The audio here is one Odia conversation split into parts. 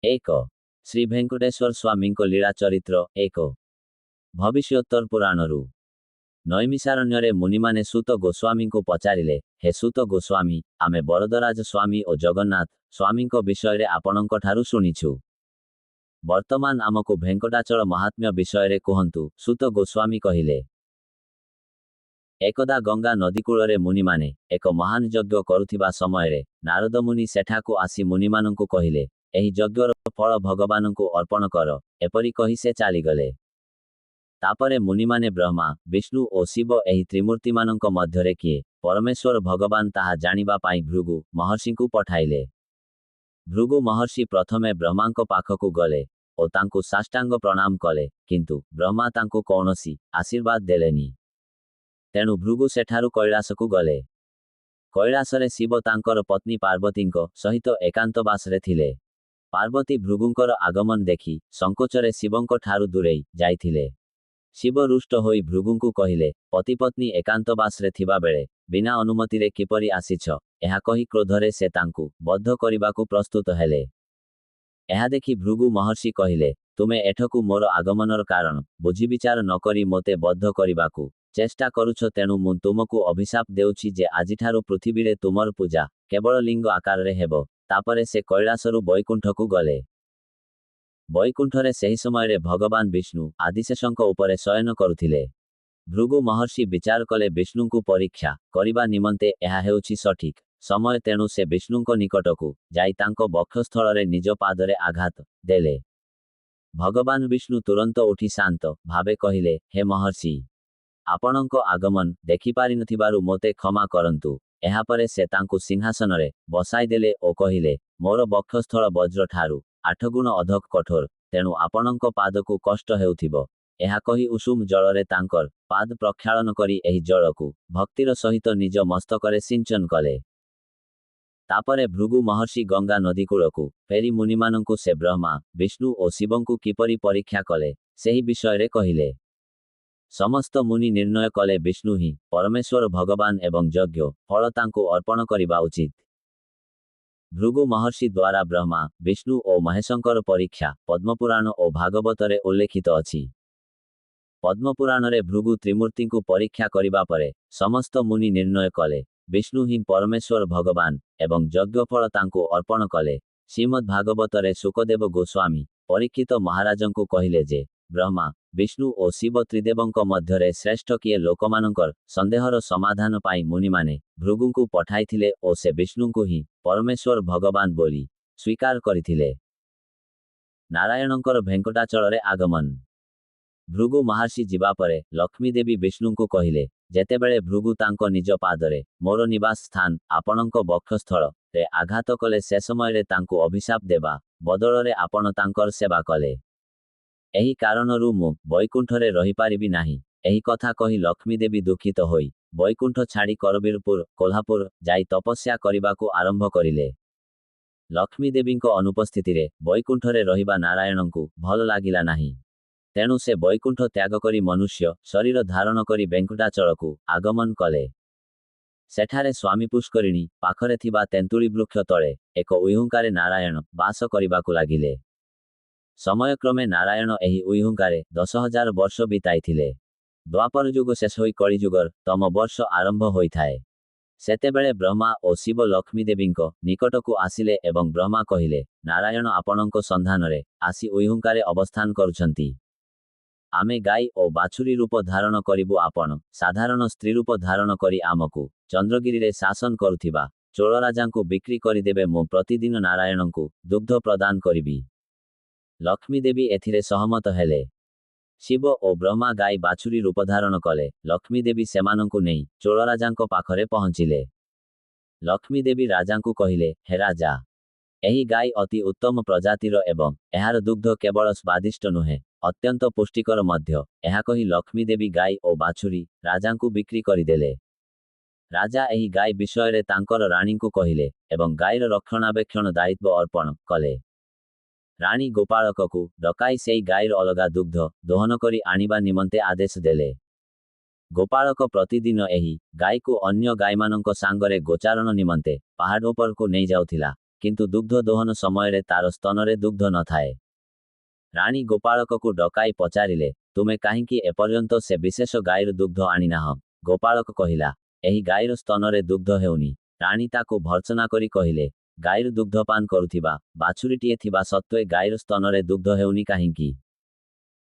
एक श्री भेंकटेश्वर स्वामी को लीला चरित्र एक भविष्योत्तर पुराणरू नैमिषारण्य मुनिमाने सूत गोस्वामी को पचारिले हे सूत गोस्वामी आमे वरदराज स्वामी और जगन्नाथ स्वामी विषय आपणक ठारू शुणिछु वर्तमान आमको भेंकटाचल महात्म्य विषय कहतु। सूत गोस्वामी कहिले एकदा गंगा नदीकूल मुनिमाने एक महान यज्ञ करुथिबा समय नारद मुनि सेठाकु आसी मुनिमानंकु कहिले एही यज्ञर फल भगवान को अर्पण कर एपरी कही से चलीगले। तापरे मुनिमाने ब्रह्मा विष्णु और शिव एही त्रिमूर्ति मानक मध्यरे किए परमेश्वर भगवान ताहा जानिबा पाई भृगु महर्षि को पठाइले। भृगु महर्षि प्रथमे ब्रह्मांक पाखकु गले और तांकु साष्टांग प्रणाम कले किंतु ब्रह्मा तांकु कौनसी आशीर्वाद देलेनी। तेणु भृगु सेठारु कैलासकु गले। कैलासरे शिव तांकर पत्नी पार्वतींक सहित एकांतवासरे थिले। पार्वती भृगुंकर आगमन देखि संकोचरे शिवंक ठारू दूरेई जाइथिले। शिव रुष्ट होई भृगुंकु कहिले पतिपत्नी एकांतवासरे थिबा बेले बिना अनुमतिरे किपरि आसिछ एहा कही क्रोधरे से तांकु बद्ध करिबाकु प्रस्तुत हेले। एहा देखि भृगु महर्षि कहिले तुमे एठकु मोर आगमनर कारण बुझी विचार नकरी मोते बद्ध करिबाकु चेष्टा करुछ तेणु मु तुमकु अभिशाप देउछि जे आजिठारु पृथ्वीरे तुमर पूजा केवल लिंग आकाररे हेबो। तापरे से कैलासरु वैकुंठकु गले। वैकुंठरे सही समय भगवान विष्णु आदिशेषंक उपरे शयन करुथिले। भृगु महर्षि विचार कले विष्णुंकु परीक्षा करिबा निमंते एहा हेउछि सठिक समय तेणु से विष्णुंक निकटकु जाई तांको बक्षस्थलरे निज पादरे आघात देले। भगवान विष्णु तुरंत उठी शांत भावे कहिले हे महर्षि आपणक आगमन देखि पारि नथिबारु मोते क्षमा करंतु। एहापरे से तांकु सिंहासनरे बसाई देले ओ कहिले मोर बक्षस्थल वज्र ठारू 8 गुण अधिक कठोर तेणु आपणक पादकु कष्ट हेउथिबो। एहा कही उषुम जलरे तांकर पाद प्रक्षालन करी एही जलकु भक्तिर सहित निज मस्तकरे सिंचन कले। तापरे भृगु महर्षि गंगा नदीकूलकु फेरी मुनिमानंकु से ब्रह्मा विष्णु और शिवंकु किपरि परीक्षा कले सेही विषय कहिले। समस्त मुनि निर्णय कले विष्णु ही परमेश्वर भगवान एवं यज्ञ फल तांकु अर्पण करिबा उचित। भृगु महर्षि द्वारा ब्रह्मा विष्णु और महेशंकर परीक्षा पद्मपुराण और भागवतरे उल्लेखित अछि। पद्मपुराणरे भृगु त्रिमूर्ति को परीक्षा करिबा परे समस्त मुनि निर्णय कले विष्णु ही परमेश्वर भगवान एवं यज्ञ फल तांकु अर्पण कले। श्रीमद् भागवतरे सुखदेव गोस्वामी परीक्षित महाराजंकु कहिले जे ब्रह्मा विष्णु और शिव त्रिदेवंक मध्यरे श्रेष्ठ किए लोकमानंकर संदेहर समाधान पाई मुनिमाने भृगुंकु पठाइथिले और से विष्णुंकु ही परमेश्वर भगवान बोली स्वीकार करिथिले। नारायणंकर भेंकटाचलरे आगमन भृगु महर्षि जीवा परे लक्ष्मी देवी विष्णुंकु कहिले जेतेबेले भृगु तांको निज पादरे मोर निवास स्थान आपणंक बक्षस्थल रे आघात कले से समय तांकु अभिशाप देबा बदलरे आपण तांकर सेवा कले। एही कारणरू मु वैकुंठरे रही पारिबी नाही एही कथा कही लक्ष्मी देवी दुखित होई वैकुंठ छाड़ी करबीरपुर कोल्हापुर जाई तपस्या करिबाकु आरंभ करिले। लक्ष्मी देवींको अनुपस्थितिरे वैकुंठरे रहिबा नारायणंकु भल लागिला नाही। तेणु से वैकुंठ त्याग करी मनुष्य शरीर धारण करी वेंकटाचलकु आगमन कले। सेठारे स्वामी पुष्करिणी पाखरे थिबा तेंतुली वृक्ष तळे एक उइहुंकारे नारायण वास करिबाकु लागिले। समयक्रमे नारायण एही उइहुंकारे 10,000 वर्ष बिताइथिले। द्वापर युग शेष होई कलियुगर तम वर्ष आरंभ होइथाए। सेतेबेले ब्रह्मा और शिव लक्ष्मी देवींको निकटकु आसिले एवं ब्रह्मा कहिले नारायण आपणंको संधानरे आसी उइहुंकारे अवस्थान करुछंती। आमे गाई और बाछुरी रूप धारण करिबु आपण साधारण स्त्री रूप धारण करी आमकु चंद्रगिरी शासन करुथिबा चोल राजांकु बिक्री करिदेबे मु प्रतिदिन नारायणंकु दुग्ध प्रदान करिबी। लक्ष्मी देवी एथिरे सहमत हेले। शिव और ब्रह्मा गाई बाछुरी रूप धारण कले। लक्ष्मी देवी सेमानंकु नेई चोल राजांको पाखरे पहुंचिले। लक्ष्मी देवी राजांकु कहिले हे राजा एही गाई अति उत्तम प्रजातिर एवं एहार दुग्ध केवल स्वादिष्ट नुहे अत्यंत पुष्टिकर मध्य। एहा कही लक्ष्मी देवी गाई और बाछुरी राजांकु बिक्री करिदेले। राजा एही गाई विषय तांकर राणींकु कहिले एवं गाईर रक्षणाबेक्षण दायित्व अर्पण कले। राणी गोपालककु डकाई सेई गाईर अलगा दुग्ध दोहन करी आनिबा निमंते आदेश देले। गोपालक प्रतिदिन एही गाई को अन्य गाईमानंक सांगरे गोचारण निमंते पहाड़ उपरकु नहीं जाउथिला किंतु दुग्ध दोहन समय तार स्तन दुग्ध न थाए। राणी गोपालक को डकाई पचारिले, तुमे काहींकि एपर्यंत से विशेष गाईर दुग्ध आनिनाह। गोपालक कहिला, एही गाईर स्तन दुग्ध हेउनी। राणी ताकू भर्त्सना करी कहिले, गाईर दुग्धपान करुथिबा बाछुरीटिए थिबा सत्वे गाईर स्तन दुग्ध हेउनी काहींकि?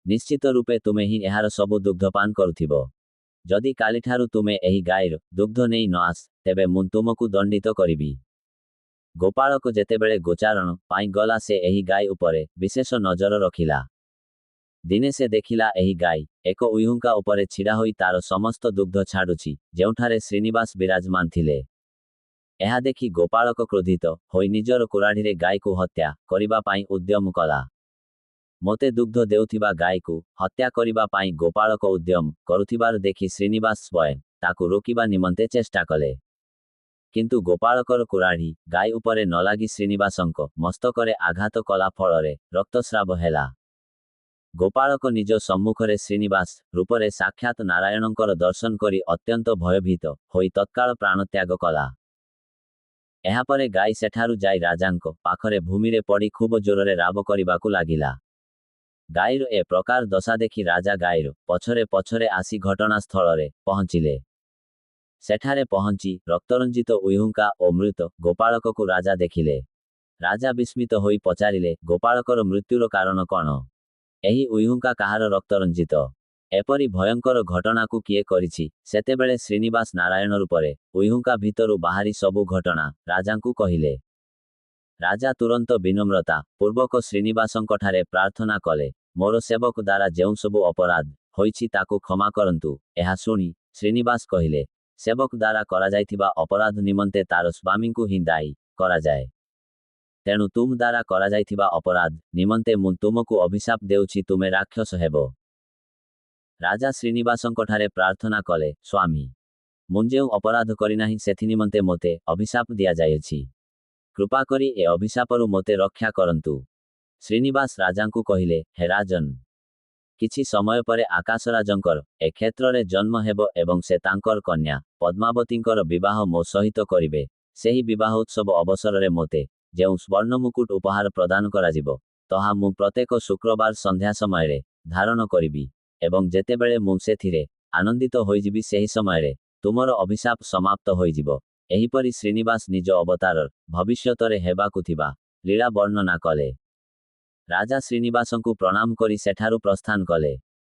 निश्चित रूपे तुमे ही एहार सबु दुग्धपान करुथिबो। जदि कालिठारु तुमे एही गाईर दुग्ध नेई न आस, तेबे मु तुमकु दंडित करिबी। गोपालक जेतेबेले गोचारण पाई गला से एही गाई उपरे विशेष नजर रखिला। दिने से देखिला एही गाई एक उइहुंका उपरे छिड़ा होई तार समस्त दुग्ध छाडुछि, जेउठारे श्रीनिवास विराजमान थिले। एहा देखि गोपालक क्रोधित होई निजर कुराढ़ीरे गाई को हत्या करिबा पाई उद्यम कला। मोते दुग्ध देउथिबा गाई को हत्या करिबा पाई गोपालक उद्यम करुथिबार देखि श्रीनिवास स्वयं ताकू रोकिबा निमंते चेष्टा कले। किंतु गोपालकर कुराढ़ी गाई उपरे न लागी श्रीनिवासंक मस्तकरे आघात कला फलरे रक्तस्राव हेला। गोपालक निज सम्मुखरे श्रीनिवास रूपरे साक्षात नारायणंकर दर्शन करी अत्यंत भयभीत होई तत्काल प्राणत्याग कला। एहापरे गाई सेठारु जाई राजांक पाखरे भूमिरे पड़ी खूब जोररे राब करिबाकू लागिला। गाईर ए प्रकार दशा देखि राजा गाईर पछरे पछरे आसी घटनास्थल पहुंचिले। सेठारे पहुंची रक्तरंजित उइहुंका और मृत गोपालक को राजा देखिले। राजा विस्मित होई पचारिले, गोपालकर मृत्युर कारण कौन? एही उइहुंका कहार रक्तरंजित? एपरी भयंकर घटना को किए करिछि? सेतेबेले श्रीनिवास नारायण रूपरे उइहुंका भितरु बाहरी सबु घटना राजांकु कहिले। राजा तुरंत विनम्रता पूर्वक श्रीनिवासंकठारे प्रार्थना कले, मोर सेवक द्वारा जेउ सबु अपराध होइछि ताकू क्षमा करंतु। एहा सुनी श्रीनिवास कहिले, सेवक द्वारा करा जाइथिबा अपराध निमंते तार स्वामी को ही दायी करा जाए। तेणु तुम द्वारा करा जाइथिबा अपराध निमंते मु तुमको अभिशाप देउछि, तुमे राक्षस हेबो। राजा श्रीनिवासंकठारे प्रार्थना कले, स्वामी मु जेउ अपराध करिनाहि सेथि निमंते मोते अभिशाप दिया जायछि। कृपा करी ए अभिशापरु मोते रक्षा करंतु। श्रीनिवास राजांकु कहिले, हे राजन, किछि समय परे आकाशराजंकर ए क्षेत्ररे जन्म हेबो एवं से तांकर कन्या पद्मावतींकर विवाह मो सहित करिवे। सेही विवाह उत्सव अवसर मोते जेउ स्वर्ण मुकुट उपहार प्रदान कराजिबो, तहा मु प्रत्येक शुक्रवार संध्या समय धारण करिबी एवं जेतेबेले मु सेथिरे आनंदित होइजिबी सेही समय तुमर अभिशाप समाप्त होइजिबो। एहीपरि श्रीनिवास निज अवतार भविष्यतरे हेबाकु थिबा लीला वर्णना कले। राजा श्रीनिवासंकु प्रणाम करी सेठारु प्रस्थान कले।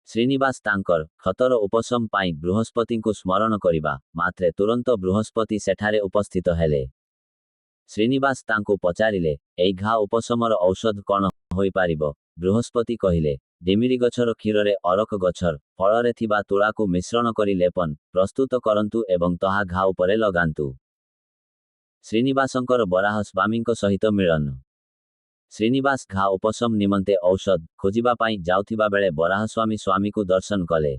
श्रीनिवास तांकर क्षतर उपशम पाई बृहस्पतिंकु स्मरण करिबा मात्रे तुरंत बृहस्पति सेठारे उपस्थित हेले। श्रीनिवास तांकु पचारिले, एई घा उपशमर औषध कौन होई पारिबो? बृहस्पति कहिले, डिमिरी गछर क्षीररे अरक गछर फलरे थिबा तुळाकु मिश्रण करी लेपन प्रस्तुत करंतु एवं तहा घा उपरे लगांतु। श्रीनिवासंकर बराह स्वामींक सहित मिलन। श्रीनिवास घा उपशम निमंते औषध खोजिबा पाई जाउथिबा बेले बराह स्वामी स्वामी को दर्शन कले।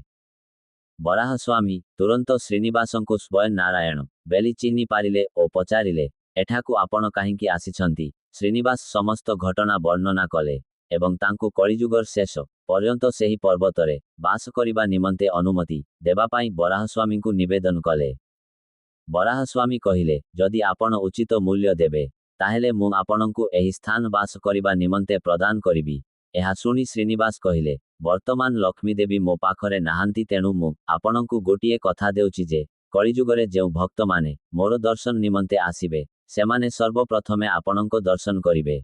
बराह स्वामी तुरंत श्रीनिवासंको स्वयं नारायण बेली चिन्हि पारिले ओ पचारिले, एठाकु आपण काहींकि आसिछंती? श्रीनिवास समस्त घटना वर्णना कले एवं तांकु कलिजुगर शेष पर्यंत सेही पर्वतरे बास करिबा निमंते अनुमति देबा पाई बराह स्वामी को निवेदन कले। बराह स्वामी कहिले, जदि आपण उचित मूल्य देबे ताहेले मु आपणंकु एही स्थान बास करिबा निमंते प्रदान करिबी। एहा सुनी श्रीनिवास कहिले, वर्तमान लक्ष्मी देवी मो पाखरे नाहांती, तेणु मु आपणंकु गोटिए कथा देउछि जे कलिजुगरे जेउ भक्त माने मोर दर्शन निमंते आसीबे सेमाने सर्वप्रथमे आपणंको दर्शन करिबे।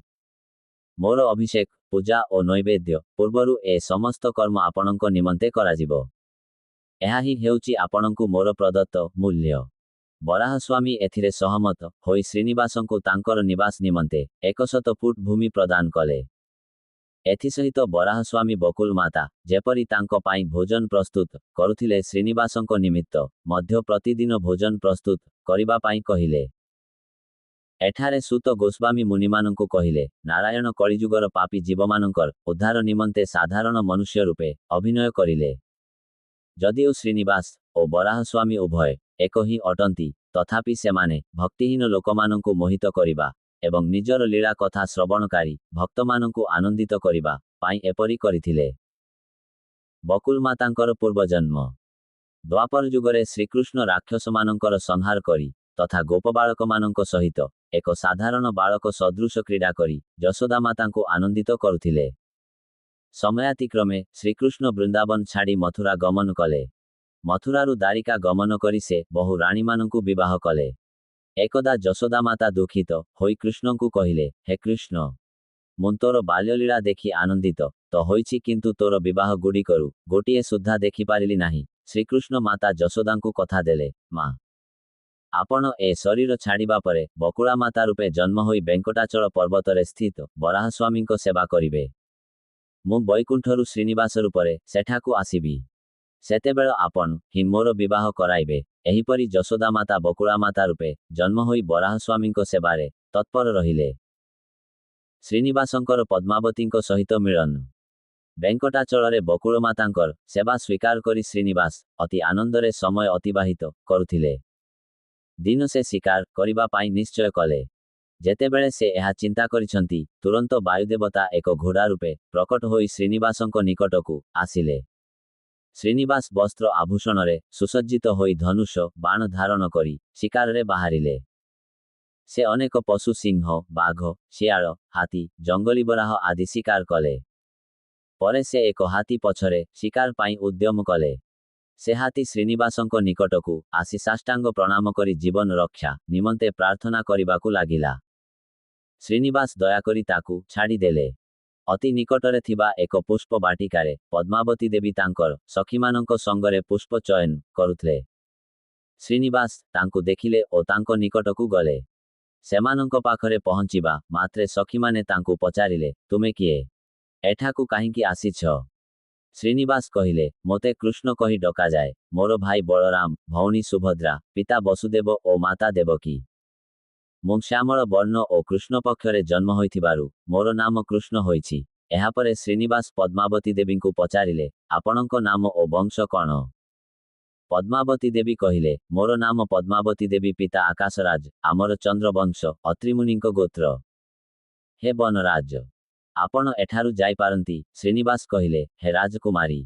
मोर अभिषेक पूजा और नैवेद्य पूर्वरु ए समस्त कर्म आपणंको निमंते कराजिबो। एहा ही हेउछि आपणंकु मोर प्रदत्त मूल्य। बराह स्वामी एथिरे सहमत होई श्रीनिवासंकु तांकर निवास निमंते 100 फुट भूमि प्रदान कले। एथिसहित बराह स्वामी बकुल माता जेपरी तांको पाई भोजन प्रस्तुत करुथिले, श्रीनिवासंको निमित्त मध्य प्रतिदिन भोजन प्रस्तुत करिबा पाई कहिले। एठारे सूत गोस्वामी मुनिमानंकु कहिले, नारायण कलिजुगर पापी जीवमानंकर उद्धार निमंते साधारण मनुष्य रूपे अभिनय करिले। जदिओ श्रीनिवास और बराह स्वामी उभय एक ही अटंती, तथापि सेमाने भक्तिहीन लोकमानंकु मोहित करिबा एवं निजर लीला कथा श्रवणकारी भक्तमानंकु आनंदित करिबा पाई एपरि करिथिले। बकुल मातांकर पूर्वजन्म। द्वापर जुगरे श्रीकृष्ण राक्षसमानंकर संहार करी तथा गोपबालकमानंक सहित ଏକ ସାଧାରଣ ବାଳକ ସଦୃଶ କ୍ରୀଡ଼ା କରି ଯଶୋଦା ମାତାଙ୍କୁ ଆନନ୍ଦିତ କରୁଥିଲେ। ସମୟାତିକ୍ରମେ ଶ୍ରୀକୃଷ୍ଣ ବୃନ୍ଦାବନ ଛାଡ଼ି ମଥୁରା ଗମନ କଲେ। ମଥୁରାରୁ ଦ୍ୱାରିକା ଗମନ କରି ସେ ବହୁ ରାଣୀମାନଙ୍କୁ ବିବାହ କଲେ। ଏକଦା ଯଶୋଦା ମାତା ଦୁଃଖିତ ହୋଇ କୃଷ୍ଣଙ୍କୁ କହିଲେ, ହେ କୃଷ୍ଣ, ମୁଁ ତୋର ବାଲ୍ୟଲୀଳା ଦେଖି ଆନନ୍ଦିତ ତ ହୋଇଛି, କିନ୍ତୁ ତୋର ବିବାହ ଗୁଡ଼ିକରୁ ଗୋଟିଏ ସୁଦ୍ଧା ଦେଖିପାରିଲି ନାହିଁ। ଶ୍ରୀକୃଷ୍ଣ ମାତା ଯଶୋଦାଙ୍କୁ କଥା ଦେଲେ, ମା, ଆପଣ ଏ ଶରୀର ଛାଡ଼ିବା ପରେ ବକୁଳା ମାତା ରୂପେ ଜନ୍ମ ହୋଇ ବେଙ୍କଟାଚଳ ପର୍ବତରେ ସ୍ଥିତ ବରାହସ୍ୱାମୀଙ୍କ ସେବା କରିବେ। ମୁଁ ବୈକୁଣ୍ଠରୁ ଶ୍ରୀନିବାସ ରୂପରେ ସେଠାକୁ ଆସିବି। ସେତେବେଳେ ଆପଣ ହିଁ ମୋର ବିବାହ କରାଇବେ। ଏହିପରି ଯଶୋଦା ମାତା ବକୁଳା ମାତା ରୂପେ ଜନ୍ମ ହୋଇ ବରାହସ୍ୱାମୀଙ୍କ ସେବାରେ ତତ୍ପର ରହିଲେ। ଶ୍ରୀନିବାସଙ୍କର ପଦ୍ମାବତୀଙ୍କ ସହିତ ମିଳନ। ବେଙ୍କଟାଚଳରେ ବକୁଳ ମାତାଙ୍କର ସେବା ସ୍ୱୀକାର କରି ଶ୍ରୀନିବାସ ଅତି ଆନନ୍ଦରେ ସମୟ ଅତିବାହିତ କରୁଥିଲେ। ଦିନ ସେ ଶିକାର କରିବା ପାଇଁ ନିଶ୍ଚୟ କଲେ। ଯେତେବେଳେ ସେ ଏହା ଚିନ୍ତା କରିଛନ୍ତି, ତୁରନ୍ତ ବାୟୁଦେବତା ଏକ ଘୋଡ଼ା ରୂପେ ପ୍ରକଟ ହୋଇ ଶ୍ରୀନିବାସଙ୍କ ନିକଟକୁ ଆସିଲେ। ଶ୍ରୀନିବାସ ବସ୍ତ୍ର ଆଭୂଷଣରେ ସୁସଜ୍ଜିତ ହୋଇ ଧନୁଷ ବାଣ ଧାରଣ କରି ଶିକାରରେ ବାହାରିଲେ। ସେ ଅନେକ ପଶୁ ସିଂହ, ବାଘ, ଶିଆଳ, ହାତୀ, ଜଙ୍ଗଲୀ ବରାହ ଆଦି ଶିକାର କଲେ। ପରେ ସେ ଏକ ହାତୀ ପଛରେ ଶିକାର ପାଇଁ ଉଦ୍ୟମ କଲେ। ସେ ହାତୀ ଶ୍ରୀନିବାସଙ୍କ ନିକଟକୁ ଆସି ସାଷ୍ଟାଙ୍ଗ ପ୍ରଣାମ କରି ଜୀବନ ରକ୍ଷା ନିମନ୍ତେ ପ୍ରାର୍ଥନା କରିବାକୁ ଲାଗିଲା। ଶ୍ରୀନିବାସ ଦୟାକରି ତାକୁ ଛାଡ଼ିଦେଲେ। ଅତି ନିକଟରେ ଥିବା ଏକ ପୁଷ୍ପ ବାଟିକାରେ ପଦ୍ମାବତୀ ଦେବୀ ତାଙ୍କର ସଖୀମାନଙ୍କ ସଙ୍ଗରେ ପୁଷ୍ପ ଚୟନ କରୁଥିଲେ। ଶ୍ରୀନିବାସ ତାଙ୍କୁ ଦେଖିଲେ ଓ ତାଙ୍କ ନିକଟକୁ ଗଲେ। ସେମାନଙ୍କ ପାଖରେ ପହଞ୍ଚିବା ମାତ୍ରେ ସଖୀମାନେ ତାଙ୍କୁ ପଚାରିଲେ, ତୁମେ କିଏ? ଏଠାକୁ କାହିଁକି ଆସିଛ? ଶ୍ରୀନିବାସ କହିଲେ, ମୋତେ କୃଷ୍ଣ କହି ଡକାଯାଏ। ମୋର ଭାଇ ବଳରାମ, ଭଉଣୀ ସୁଭଦ୍ରା, ପିତା ବସୁଦେବ ଓ ମାତା ଦେବକୀ। ମୁଁ ଶ୍ୟାମଳ ବର୍ଣ୍ଣ ଓ କୃଷ୍ଣ ପକ୍ଷରେ ଜନ୍ମ ହୋଇଥିବାରୁ ମୋର ନାମ କୃଷ୍ଣ ହୋଇଛି। ଏହାପରେ ଶ୍ରୀନିବାସ ପଦ୍ମାବତୀ ଦେବୀଙ୍କୁ ପଚାରିଲେ, ଆପଣଙ୍କ ନାମ ଓ ବଂଶ କ'ଣ? ପଦ୍ମାବତୀ ଦେବୀ କହିଲେ, ମୋର ନାମ ପଦ୍ମାବତୀ ଦେବୀ, ପିତା ଆକାଶରାଜ, ଆମର ଚନ୍ଦ୍ରବଂଶ, ଅତ୍ରିମୁନିଙ୍କ ଗୋତ୍ର। ହେ ବନରାଜ, ଆପଣ ଏଠାରୁ ଯାଇପାରନ୍ତି। ଶ୍ରୀନିବାସ କହିଲେ, ହେ ରାଜକୁମାରୀ,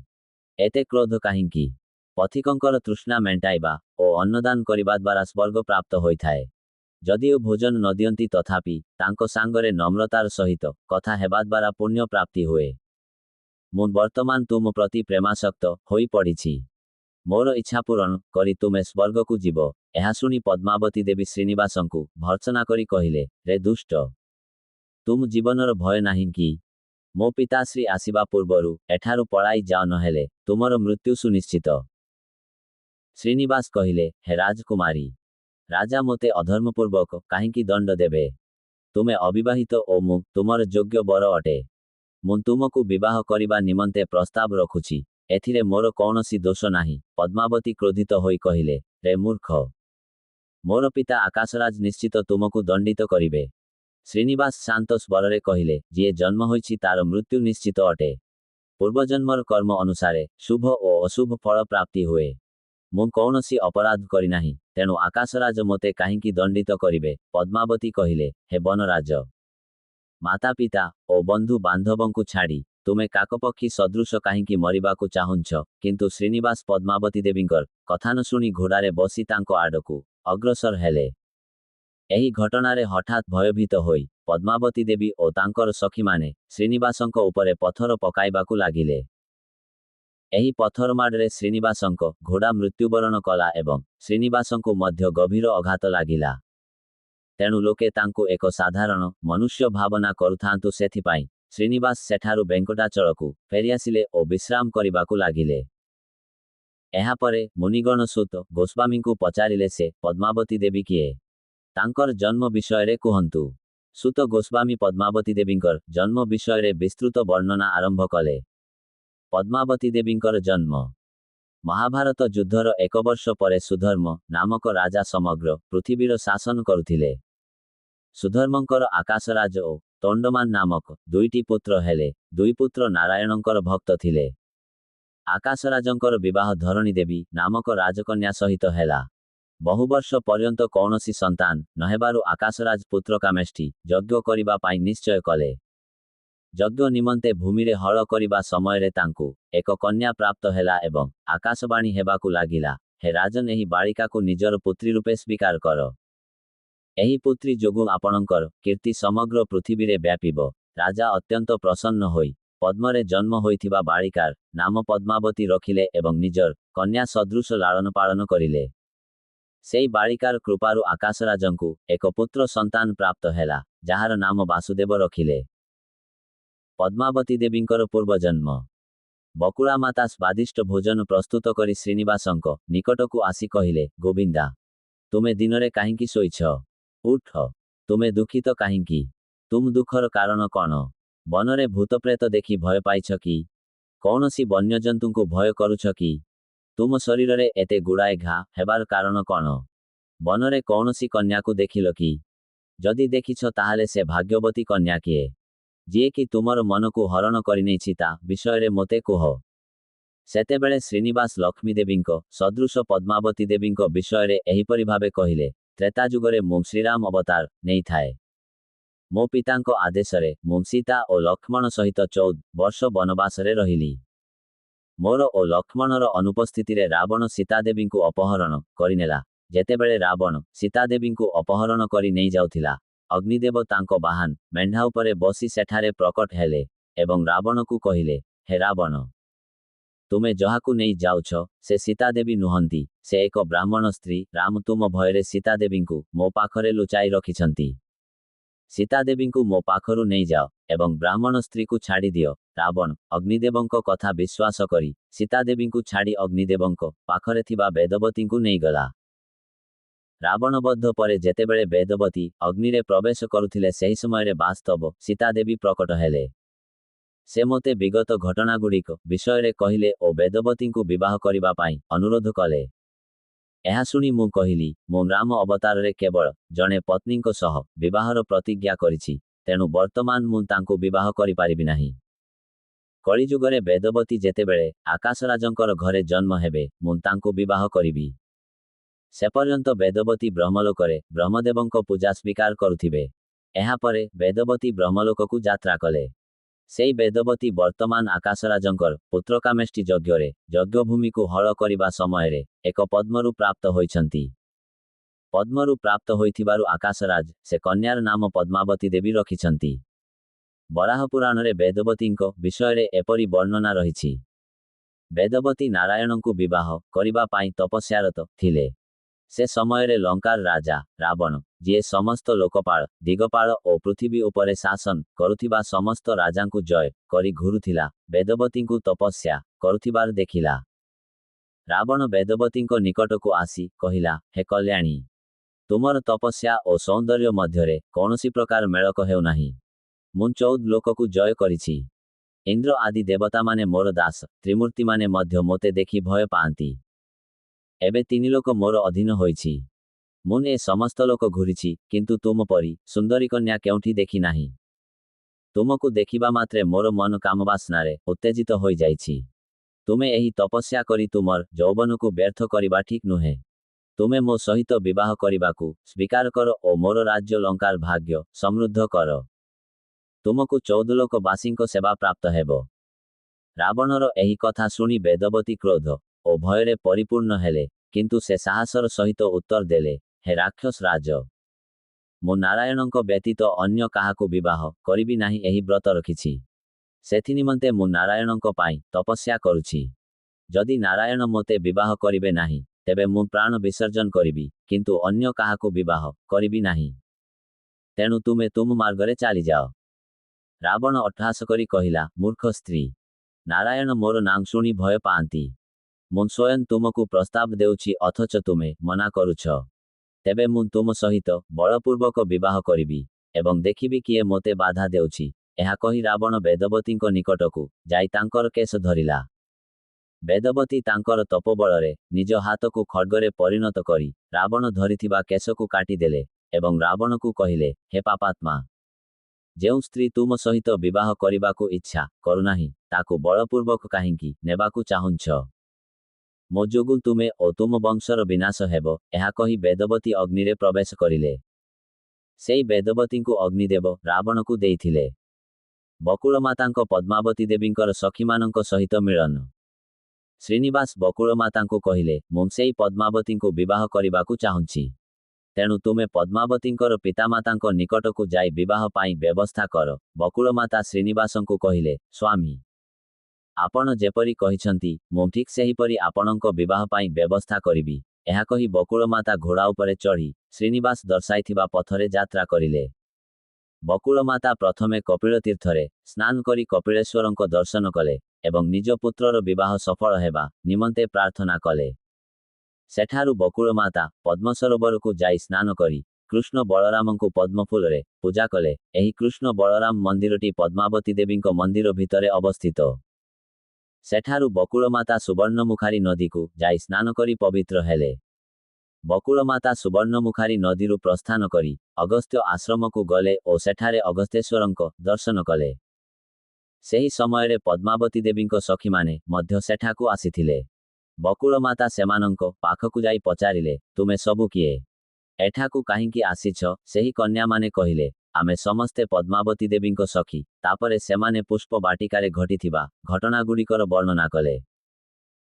ଏତେ କ୍ରୋଧ କାହିଁକି? ପଥିକଙ୍କର ତୃଷ୍ଣା ମେଣ୍ଟାଇବା ଓ ଅନ୍ନଦାନ କରିବା ଦ୍ୱାରା ସ୍ୱର୍ଗ ପ୍ରାପ୍ତ ହୋଇଥାଏ। ଯଦିଓ ଭୋଜନ ନ ଦିଅନ୍ତି ତଥାପି ତାଙ୍କ ସାଙ୍ଗରେ ନମ୍ରତାର ସହିତ କଥା ହେବା ଦ୍ୱାରା ପୁଣ୍ୟ ପ୍ରାପ୍ତି ହୁଏ। ମୁଁ ବର୍ତ୍ତମାନ ତୁମ ପ୍ରତି ପ୍ରେମାସକ୍ତ ହୋଇ ପଡ଼ିଛି। ମୋର ଇଚ୍ଛା ପୂରଣ କରି ତୁମେ ସ୍ୱର୍ଗକୁ ଯିବ। ଏହା ଶୁଣି ପଦ୍ମାବତୀ ଦେବୀ ଶ୍ରୀନିବାସଙ୍କୁ ଭର୍ତ୍ସନା କରି କହିଲେ, ରେ ଦୁଷ୍ଟ, ତୁମ ଜୀବନର ଭୟ ନାହିଁ କି? ମୋ ପିତାଶ୍ରୀ ଆସିବା ପୂର୍ବରୁ ଏଠାରୁ ପଳାଇ ଯାଅ, ନହେଲେ ତୁମର ମୃତ୍ୟୁ ସୁନିଶ୍ଚିତ। ଶ୍ରୀନିବାସ କହିଲେ, ହେ ରାଜକୁମାରୀ, ରାଜା ମୋତେ ଅଧର୍ମପୂର୍ବକ କାହିଁକି ଦଣ୍ଡ ଦେବେ? ତୁମେ ଅବିବାହିତ ଓ ମୁଁ ତୁମର ଯୋଗ୍ୟ ବର ଅଟେ। ମୁଁ ତୁମକୁ ବିବାହ କରିବା ନିମନ୍ତେ ପ୍ରସ୍ତାବ ରଖୁଛି। ଏଥିରେ ମୋର କୌଣସି ଦୋଷ ନାହିଁ। ପଦ୍ମାବତୀ କ୍ରୋଧିତ ହୋଇ କହିଲେ, ରେ ମୂର୍ଖ, ମୋର ପିତା ଆକାଶରାଜ ନିଶ୍ଚିତ ତୁମକୁ ଦଣ୍ଡିତ କରିବେ। ଶ୍ରୀନିବାସ ଶାନ୍ତ ସ୍ୱରରେ କହିଲେ, ଯିଏ ଜନ୍ମ ହୋଇଛି ତାର ମୃତ୍ୟୁ ନିଶ୍ଚିତ ଅଟେ। ପୂର୍ବଜନ୍ମର କର୍ମ ଅନୁସାରେ ଶୁଭ ଓ ଅଶୁଭ ଫଳ ପ୍ରାପ୍ତି ହୁଏ। ମୁଁ କୌଣସି ଅପରାଧ କରିନାହିଁ, ତେଣୁ ଆକାଶରାଜ ମୋତେ କାହିଁକି ଦଣ୍ଡିତ କରିବେ? ପଦ୍ମାବତୀ କହିଲେ, ହେ ବନରାଜ, ମାତାପିତା ଓ ବନ୍ଧୁ ବାନ୍ଧବଙ୍କୁ ଛାଡ଼ି ତୁମେ କାକପକ୍ଷୀ ସଦୃଶ କାହିଁକି ମରିବାକୁ ଚାହୁଁଛ? କିନ୍ତୁ ଶ୍ରୀନିବାସ ପଦ୍ମାବତୀ ଦେବୀଙ୍କର କଥା ନ ଶୁଣି ଘୋଡ଼ାରେ ବସି ତାଙ୍କ ଆଡ଼କୁ ଅଗ୍ରସର ହେଲେ। ଏହି ଘଟଣାରେ ହଠାତ୍ ଭୟଭୀତ ହୋଇ ପଦ୍ମାବତୀ ଦେବୀ ଓ ତାଙ୍କର ସଖୀମାନେ ଶ୍ରୀନିବାସଙ୍କ ଉପରେ ପଥର ପକାଇବାକୁ ଲାଗିଲେ। ଏହି ପଥରମାଡ଼ରେ ଶ୍ରୀନିବାସଙ୍କ ଘୋଡ଼ା ମୃତ୍ୟୁବରଣ କଲା ଏବଂ ଶ୍ରୀନିବାସଙ୍କୁ ମଧ୍ୟ ଗଭୀର ଆଘାତ ଲାଗିଲା। ତେଣୁ ଲୋକେ ତାଙ୍କୁ ଏକ ସାଧାରଣ ମନୁଷ୍ୟ ଭାବନା କରୁଥାନ୍ତୁ, ସେଥିପାଇଁ ଶ୍ରୀନିବାସ ସେଠାରୁ ବେଙ୍କଟାଚଳକୁ ଫେରିଆସିଲେ ଓ ବିଶ୍ରାମ କରିବାକୁ ଲାଗିଲେ। ଏହାପରେ ମୁନିଗଣ ସୁତ ଗୋସ୍ୱାମୀଙ୍କୁ ପଚାରିଲେ, ସେ ପଦ୍ମାବତୀ ଦେବୀ କିଏ? ତାଙ୍କର ଜନ୍ମ ବିଷୟରେ କୁହନ୍ତୁ। ସୁତ ଗୋସ୍ୱାମୀ ପଦ୍ମାବତୀ ଦେବୀଙ୍କର ଜନ୍ମ ବିଷୟରେ ବିସ୍ତୃତ ବର୍ଣ୍ଣନା ଆରମ୍ଭ କଲେ। ପଦ୍ମାବତୀ ଦେବୀଙ୍କର ଜନ୍ମ। ମହାଭାରତ ଯୁଦ୍ଧର 1 ବର୍ଷ ପରେ ସୁଧର୍ମ ନାମକ ରାଜା ସମଗ୍ର ପୃଥିବୀର ଶାସନ କରୁଥିଲେ। ସୁଧର୍ମଙ୍କର ଆକାଶରାଜ ଓ ତୋଣ୍ଡମାନ ନାମକ 2ଟି ପୁତ୍ର ହେଲେ। 2 ପୁତ୍ର ନାରାୟଣଙ୍କର ଭକ୍ତ ଥିଲେ। ଆକାଶରାଜଙ୍କର ବିବାହ ଧରଣୀ ଦେବୀ ନାମକ ରାଜକନ୍ୟା ସହିତ ହେଲା। ବହୁ ବର୍ଷ ପର୍ଯ୍ୟନ୍ତ କୌଣସି ସନ୍ତାନ ନହେବାରୁ ଆକାଶରାଜ ପୁତ୍ରକାମେଷ୍ଟି ଯଜ୍ଞ କରିବା ପାଇଁ ନିଶ୍ଚୟ କଲେ। ଯଜ୍ଞ ନିମନ୍ତେ ଭୂମିରେ ହଳ କରିବା ସମୟରେ ତାଙ୍କୁ ଏକ କନ୍ୟା ପ୍ରାପ୍ତ ହେଲା ଏବଂ ଆକାଶବାଣୀ ହେବାକୁ ଲାଗିଲା, ହେ ରାଜନ, ଏହି ବାଳିକାକୁ ନିଜର ପୁତ୍ରୀ ରୂପେ ସ୍ୱୀକାର କର। ଏହି ପୁତ୍ରୀ ଯୋଗୁଁ ଆପଣଙ୍କର କୀର୍ତ୍ତି ସମଗ୍ର ପୃଥିବୀରେ ବ୍ୟାପିବ। ରାଜା ଅତ୍ୟନ୍ତ ପ୍ରସନ୍ନ ହୋଇ ପଦ୍ମରେ ଜନ୍ମ ହୋଇଥିବା ବାଳିକାର ନାମ ପଦ୍ମାବତୀ ରଖିଲେ ଏବଂ ନିଜର କନ୍ୟା ସଦୃଶ ଲାଳନ ପାଳନ କରିଲେ। ସେଇ ବାଳିକାର କୃପାରୁ ଆକାଶରାଜଙ୍କୁ ଏକ ପୁତ୍ର ସନ୍ତାନ ପ୍ରାପ୍ତ ହେଲା, ଯାହାର ନାମ ବାସୁଦେବ ରଖିଲେ। ପଦ୍ମାବତୀ ଦେବୀଙ୍କର ପୂର୍ବଜନ୍ମ। ବକୁଳା ମାତା ସ୍ୱାଦିଷ୍ଟ ଭୋଜନ ପ୍ରସ୍ତୁତ କରି ଶ୍ରୀନିବାସଙ୍କ ନିକଟକୁ ଆସି କହିଲେ, ଗୋବିନ୍ଦା, ତୁମେ ଦିନରେ କାହିଁକି ଶୋଇଛ? ଉଠ। ତୁମେ ଦୁଃଖିତ କାହିଁକି? ତୁମ ଦୁଃଖର କାରଣ କ'ଣ? ବନରେ ଭୂତପ୍ରେତ ଦେଖି ଭୟ ପାଇଛ କି? କୌଣସି ବନ୍ୟଜନ୍ତୁଙ୍କୁ ଭୟ କରୁଛ କି? ତୁମ ଶରୀରରେ ଏତେ ଗୁଡ଼ାଏ ଘା ହେବାର କାରଣ କ'ଣ? ବନରେ କୌଣସି କନ୍ୟାକୁ ଦେଖିଲ କି? ଯଦି ଦେଖିଛ ତାହେଲେ ସେ ଭାଗ୍ୟବତୀ କନ୍ୟା କିଏ? ଯିଏକି ତୁମର ମନକୁ ହରଣ କରିନେଇଛି ତା ବିଷୟରେ ମୋତେ କୁହ। ସେତେବେଳେ ଶ୍ରୀନିବାସ ଲକ୍ଷ୍ମୀ ଦେବୀଙ୍କ ସଦୃଶ ପଦ୍ମାବତୀ ଦେବୀଙ୍କ ବିଷୟରେ ଏହିପରି ଭାବେ କହିଲେ, ତ୍ରେତାଯୁଗରେ ମୁଁ ଶ୍ରୀରାମ ଅବତାର ନେଇଥାଏ। ମୋ ପିତାଙ୍କ ଆଦେଶରେ ମୁଁ ସୀତା ଓ ଲକ୍ଷ୍ମଣ ସହିତ 14 ବର୍ଷ ବନବାସରେ ରହିଲି। ମୋର ଓ ଲକ୍ଷ୍ମଣର ଅନୁପସ୍ଥିତିରେ ରାବଣ ସୀତାଦେବୀଙ୍କୁ ଅପହରଣ କରିନେଲା। ଯେତେବେଳେ ରାବଣ ସୀତାଦେବୀଙ୍କୁ ଅପହରଣ କରି ନେଇଯାଉଥିଲା, ଅଗ୍ନିଦେବ ତାଙ୍କ ବାହନ ମେଣ୍ଢା ଉପରେ ବସି ସେଠାରେ ପ୍ରକଟ ହେଲେ ଏବଂ ରାବଣକୁ କହିଲେ, ହେ ରାବଣ, ତୁମେ ଯାହାକୁ ନେଇ ଯାଉଛ ସେ ସୀତାଦେବୀ ନୁହନ୍ତି, ସେ ଏକ ବ୍ରାହ୍ମଣ ସ୍ତ୍ରୀ। ରାମ ତୁମ ଭୟରେ ସୀତାଦେବୀଙ୍କୁ ମୋ ପାଖରେ ଲୁଚାଇ ରଖିଛନ୍ତି। ସୀତାଦେବୀଙ୍କୁ ମୋ ପାଖରୁ ନେଇଯାଅ ଏବଂ ବ୍ରାହ୍ମଣ ସ୍ତ୍ରୀକୁ ଛାଡ଼ି ଦିଅ। ରାବଣ ଅଗ୍ନିଦେବଙ୍କ କଥା ବିଶ୍ୱାସ କରି ସୀତାଦେବୀଙ୍କୁ ଛାଡ଼ି ଅଗ୍ନିଦେବଙ୍କ ପାଖରେ ଥିବା ବେଦବତୀଙ୍କୁ ନେଇଗଲା। ରାବଣବଦ୍ଧ ପରେ ଯେତେବେଳେ ବେଦବତୀ ଅଗ୍ନିରେ ପ୍ରବେଶ କରୁଥିଲେ ସେହି ସମୟରେ ବାସ୍ତବ ସୀତାଦେବୀ ପ୍ରକଟ ହେଲେ। ସେ ମୋତେ ବିଗତ ଘଟଣାଗୁଡ଼ିକ ବିଷୟରେ କହିଲେ ଓ ବେଦବତୀଙ୍କୁ ବିବାହ କରିବା ପାଇଁ ଅନୁରୋଧ କଲେ। ଏହା ଶୁଣି ମୁଁ କହିଲି, ମୁଁ ରାମ ଅବତାରରେ କେବଳ ଜଣେ ପତ୍ନୀଙ୍କ ସହ ବିବାହର ପ୍ରତିଜ୍ଞା କରିଛି, ତେଣୁ ବର୍ତ୍ତମାନ ମୁଁ ତାଙ୍କୁ ବିବାହ କରିପାରିବି ନାହିଁ। କଳିଯୁଗରେ ବେଦବତୀ ଯେତେବେଳେ ଆକାଶରାଜଙ୍କର ଘରେ ଜନ୍ମ ହେବେ, ମୁଁ ତାଙ୍କୁ ବିବାହ କରିବି। ସେପର୍ଯ୍ୟନ୍ତ ବେଦବତୀ ବ୍ରହ୍ମଲୋକରେ ବ୍ରହ୍ମଦେବଙ୍କ ପୂଜା ସ୍ୱୀକାର କରୁଥିବେ। ଏହାପରେ ବେଦବତୀ ବ୍ରହ୍ମଲୋକକୁ ଯାତ୍ରା କଲେ। ସେଇ ବେଦବତୀ ବର୍ତ୍ତମାନ ଆକାଶରାଜଙ୍କର ପୁତ୍ରକାମେଷ୍ଟି ଯଜ୍ଞରେ ଯଜ୍ଞଭୂମିକୁ ହଳ କରିବା ସମୟରେ ଏକ ପଦ୍ମରୁ ପ୍ରାପ୍ତ ହୋଇଛନ୍ତି। ପଦ୍ମରୁ ପ୍ରାପ୍ତ ହୋଇଥିବାରୁ ଆକାଶରାଜ ସେ କନ୍ୟାର ନାମ ପଦ୍ମାବତୀ ଦେବୀ ରଖିଛନ୍ତି। ବରାହ ପୁରାଣରେ ବେଦବତୀଙ୍କ ବିଷୟରେ ଏପରି ବର୍ଣ୍ଣନା ରହିଛି। ବେଦବତୀ ନାରାୟଣଙ୍କୁ ବିବାହ କରିବା ପାଇଁ ତପସ୍ୟାରତ ଥିଲେ। ସେ ସମୟରେ ଲଙ୍କାର ରାଜା ରାବଣ, ଯିଏ ସମସ୍ତ ଲୋକପାଳ, ଦିଗପାଳ ଓ ପୃଥିବୀ ଉପରେ ଶାସନ କରୁଥିବା ସମସ୍ତ ରାଜାଙ୍କୁ ଜୟ କରି ଘୁରୁଥିଲା, ବେଦବତୀଙ୍କୁ ତପସ୍ୟା କରୁଥିବାର ଦେଖିଲା। ରାବଣ ବେଦବତୀଙ୍କ ନିକଟକୁ ଆସି କହିଲା, ହେ କଲ୍ୟାଣୀ, ତୁମର ତପସ୍ୟା ଓ ସୌନ୍ଦର୍ଯ୍ୟ ମଧ୍ୟରେ କୌଣସି ପ୍ରକାର ମେଳକ ହେଉନାହିଁ। ମୁଁ 14 ଲୋକକୁ ଜୟ କରିଛି। ଇନ୍ଦ୍ର ଆଦି ଦେବତାମାନେ ମୋର ଦାସ, ତ୍ରିମୂର୍ତ୍ତିମାନେ ମଧ୍ୟ ମୋତେ ଦେଖି ଭୟ ପାଆନ୍ତି। ଏବେ 3 ଲୋକ ମୋର ଅଧୀନ ହୋଇଛି। ମୁଁ ଏ ସମସ୍ତ ଲୋକ ଘୁରିଛି, କିନ୍ତୁ ତୁମ ପରି ସୁନ୍ଦରୀ କନ୍ୟା କେଉଁଠି ଦେଖି ନାହିଁ। ତୁମକୁ ଦେଖିବା ମାତ୍ରେ ମୋର ମନ କାମବାସନାରେ ଉତ୍ତେଜିତ ହୋଇଯାଇଛି। ତୁମେ ଏହି ତପସ୍ୟା କରି ତୁମର ଯୌବନକୁ ବ୍ୟର୍ଥ କରିବା ଠିକ୍ ନୁହେଁ। ତୁମେ ମୋ ସହିତ ବିବାହ କରିବାକୁ ସ୍ୱୀକାର କର ଓ ମୋର ରାଜ୍ୟ ଲଙ୍କାର ଭାଗ୍ୟ ସମୃଦ୍ଧ କର। ତୁମକୁ 14 ଲୋକବାସୀଙ୍କ ସେବା ପ୍ରାପ୍ତ ହେବ। ରାବଣର ଏହି କଥା ଶୁଣି ବେଦବତୀ କ୍ରୋଧ ଓ ଭୟରେ ପରିପୂର୍ଣ୍ଣ ହେଲେ, କିନ୍ତୁ ସେ ସାହସର ସହିତ ଉତ୍ତର ଦେଲେ, ହେ ରାକ୍ଷସ ରାଜ, ମୁଁ ନାରାୟଣଙ୍କ ବ୍ୟତୀତ ଅନ୍ୟ କାହାକୁ ବିବାହ କରିବି ନାହିଁ ଏହି ବ୍ରତ ରଖିଛି। ସେଥିନିମନ୍ତେ ମୁଁ ନାରାୟଣଙ୍କ ପାଇଁ ତପସ୍ୟା କରୁଛି। ଯଦି ନାରାୟଣ ମୋତେ ବିବାହ କରିବେ ନାହିଁ, ତେବେ ମୁଁ ପ୍ରାଣ ବିସର୍ଜନ କରିବି, କିନ୍ତୁ ଅନ୍ୟ କାହାକୁ ବିବାହ କରିବି ନାହିଁ। ତେଣୁ ତୁମେ ତୁମ ମାର୍ଗରେ ଚାଲିଯାଅ। ରାବଣ ଅଟ୍ଟହାସ କରି କହିଲା, ମୂର୍ଖ ସ୍ତ୍ରୀ, ନାରାୟଣ ମୋର ନାମ ଶୁଣି ଭୟ ପାଆନ୍ତି। ମୁଁ ସ୍ୱୟଂ ତୁମକୁ ପ୍ରସ୍ତାବ ଦେଉଛି ଅଥଚ ତୁମେ ମନା କରୁଛ। ତେବେ ମୁଁ ତୁମ ସହିତ ବଳପୂର୍ବକ ବିବାହ କରିବି ଏବଂ ଦେଖିବି କିଏ ମୋତେ ବାଧା ଦେଉଛି। ଏହା କହି ରାବଣ ବେଦବତୀଙ୍କ ନିକଟକୁ ଯାଇ ତାଙ୍କର କେଶ ଧରିଲା। ବେଦବତୀ ତାଙ୍କର ତପୋବଳରେ ନିଜ ହାତକୁ ଖଡ୍ଗରେ ପରିଣତ କରି ରାବଣ ଧରିଥିବା କେଶକୁ କାଟିଦେଲେ ଏବଂ ରାବଣକୁ କହିଲେ, ହେ ପାପାତ୍ମା, ଯେଉଁ ସ୍ତ୍ରୀ ତୁମ ସହିତ ବିବାହ କରିବାକୁ ଇଚ୍ଛା କରୁନାହିଁ, ତାକୁ ବଳପୂର୍ବକ କାହିଁକି ନେବାକୁ ଚାହୁଁଛ? ମୋ ଯୋଗୁଁ ତୁମେ ଓ ତୁମ ବଂଶର ବିନାଶ ହେବ। ଏହା କହି ବେଦବତୀ ଅଗ୍ନିରେ ପ୍ରବେଶ କରିଲେ। ସେଇ ବେଦବତୀଙ୍କୁ ଅଗ୍ନିଦେବ ରାବଣକୁ ଦେଇଥିଲେ। ବକୁଳମାତାଙ୍କ ପଦ୍ମାବତୀ ଦେବୀଙ୍କର ସଖୀମାନଙ୍କ ସହିତ ମିଳନ। ଶ୍ରୀନିବାସ ବକୁଳମାତାଙ୍କୁ କହିଲେ, ମୁଁ ସେଇ ପଦ୍ମାବତୀଙ୍କୁ ବିବାହ କରିବାକୁ ଚାହୁଁଛି। ତେଣୁ ତୁମେ ପଦ୍ମାବତୀଙ୍କର ପିତାମାତାଙ୍କ ନିକଟକୁ ଯାଇ ବିବାହ ପାଇଁ ବ୍ୟବସ୍ଥା କର। ବକୁଳମାତା ଶ୍ରୀନିବାସଙ୍କୁ କହିଲେ, ସ୍ୱାମୀ, ଆପଣ ଯେପରି କହିଛନ୍ତି ମୁଁ ଠିକ୍ ସେହିପରି ଆପଣଙ୍କ ବିବାହ ପାଇଁ ବ୍ୟବସ୍ଥା କରିବି। ଏହା କହି ବକୁଳମାତା ଘୋଡ଼ା ଉପରେ ଚଢ଼ି ଶ୍ରୀନିବାସ ଦର୍ଶାଇଥିବା ପଥରେ ଯାତ୍ରା କରିଲେ। ବକୁଳମାତା ପ୍ରଥମେ କପିଳ ତୀର୍ଥରେ ସ୍ନାନ କରି କପିଳେଶ୍ୱରଙ୍କ ଦର୍ଶନ କଲେ ଏବଂ ନିଜ ପୁତ୍ରର ବିବାହ ସଫଳ ହେବା ନିମନ୍ତେ ପ୍ରାର୍ଥନା କଲେ। ସେଠାରୁ ବକୁଳମାତା ପଦ୍ମସରୋବରକୁ ଯାଇ ସ୍ନାନ କରି କୃଷ୍ଣ ବଳରାମଙ୍କୁ ପଦ୍ମଫୁଲରେ ପୂଜା କଲେ। ଏହି କୃଷ୍ଣ ବଳରାମ ମନ୍ଦିରଟି ପଦ୍ମାବତୀ ଦେବୀଙ୍କ ମନ୍ଦିର ଭିତରେ ଅବସ୍ଥିତ। ସେଠାରୁ ବକୁଳମାତା ସୁବର୍ଣ୍ଣମୁଖାରୀ ନଦୀକୁ ଯାଇ ସ୍ନାନ କରି ପବିତ୍ର ହେଲେ। ବକୁଳମାତା ସୁବର୍ଣ୍ଣମୁଖାରୀ ନଦୀରୁ ପ୍ରସ୍ଥାନ କରି ଅଗସ୍ତ୍ୟ ଆଶ୍ରମକୁ ଗଲେ ଓ ସେଠାରେ ଅଗସ୍ତ୍ୟେଶ୍ୱରଙ୍କ ଦର୍ଶନ କଲେ। ସେହି ସମୟରେ ପଦ୍ମାବତୀ ଦେବୀଙ୍କ ସଖୀମାନେ ମଧ୍ୟ ସେଠାକୁ ଆସିଥିଲେ। ବକୁଳମାତା ସେମାନଙ୍କ ପାଖକୁ ଯାଇ ପଚାରିଲେ, ତୁମେ ସବୁ କିଏ? ଏଠାକୁ କାହିଁକି ଆସିଛ? ସେହି କନ୍ୟାମାନେ କହିଲେ, ଆମେ ସମସ୍ତେ ପଦ୍ମାବତୀ ଦେବୀଙ୍କ ସଖୀ। ତାପରେ ସେମାନେ ପୁଷ୍ପ ବାଟିକାରେ ଘଟିଥିବା ଘଟଣାଗୁଡ଼ିକର ବର୍ଣ୍ଣନା କଲେ।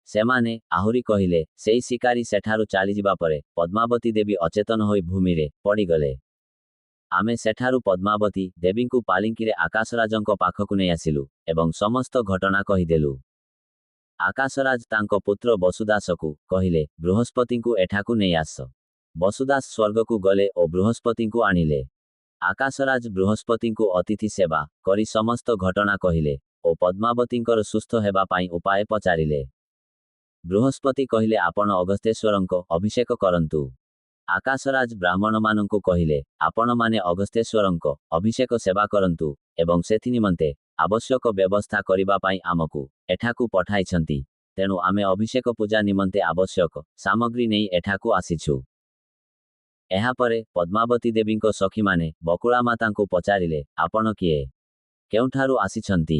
ସେମାନେ ଆହୁରି କହିଲେ, ସେଇ ଶିକାରୀ ସେଠାରୁ ଚାଲିଯିବା ପରେ ପଦ୍ମାବତୀ ଦେବୀ ଅଚେତନ ହୋଇ ଭୂମିରେ ପଡ଼ିଗଲେ। ଆମେ ସେଠାରୁ ପଦ୍ମାବତୀ ଦେବୀଙ୍କୁ ପାଲିଙ୍କିରେ ଆକାଶରାଜଙ୍କ ପାଖକୁ ନେଇ ଆସିଲୁ ଏବଂ ସମସ୍ତ ଘଟଣା କହିଦେଲୁ। ଆକାଶରାଜ ତାଙ୍କ ପୁତ୍ର ବସୁଦାସକୁ କହିଲେ, ବୃହସ୍ପତିଙ୍କୁ ଏଠାକୁ ନେଇ ଆସ। ବସୁଦାସ ସ୍ୱର୍ଗକୁ ଗଲେ ଓ ବୃହସ୍ପତିଙ୍କୁ ଆଣିଲେ। ଆକାଶରାଜ ବୃହସ୍ପତିଙ୍କୁ ଅତିଥି ସେବା କରି ସମସ୍ତ ଘଟଣା କହିଲେ ଓ ପଦ୍ମାବତୀଙ୍କର ସୁସ୍ଥ ହେବା ପାଇଁ ଉପାୟ ପଚାରିଲେ। ବୃହସ୍ପତି କହିଲେ, ଆପଣ ଅଗସ୍ତ୍ୟେଶ୍ୱରଙ୍କ ଅଭିଷେକ କରନ୍ତୁ। ଆକାଶରାଜ ବ୍ରାହ୍ମଣମାନଙ୍କୁ କହିଲେ, ଆପଣମାନେ ଅଗସ୍ତ୍ୟେଶ୍ୱରଙ୍କ ଅଭିଷେକ ସେବା କରନ୍ତୁ ଏବଂ ସେଥି ନିମନ୍ତେ ଆବଶ୍ୟକ ବ୍ୟବସ୍ଥା କରିବା ପାଇଁ ଆମକୁ ଏଠାକୁ ପଠାଇଛନ୍ତି। ତେଣୁ ଆମେ ଅଭିଷେକ ପୂଜା ନିମନ୍ତେ ଆବଶ୍ୟକ ସାମଗ୍ରୀ ନେଇ ଏଠାକୁ ଆସିଛୁ। ଏହାପରେ ପଦ୍ମାବତୀ ଦେବୀଙ୍କ ସଖୀମାନେ ବକୁଳାମାତାଙ୍କୁ ପଚାରିଲେ, ଆପଣ କିଏ? କେଉଁଠାରୁ ଆସିଛନ୍ତି?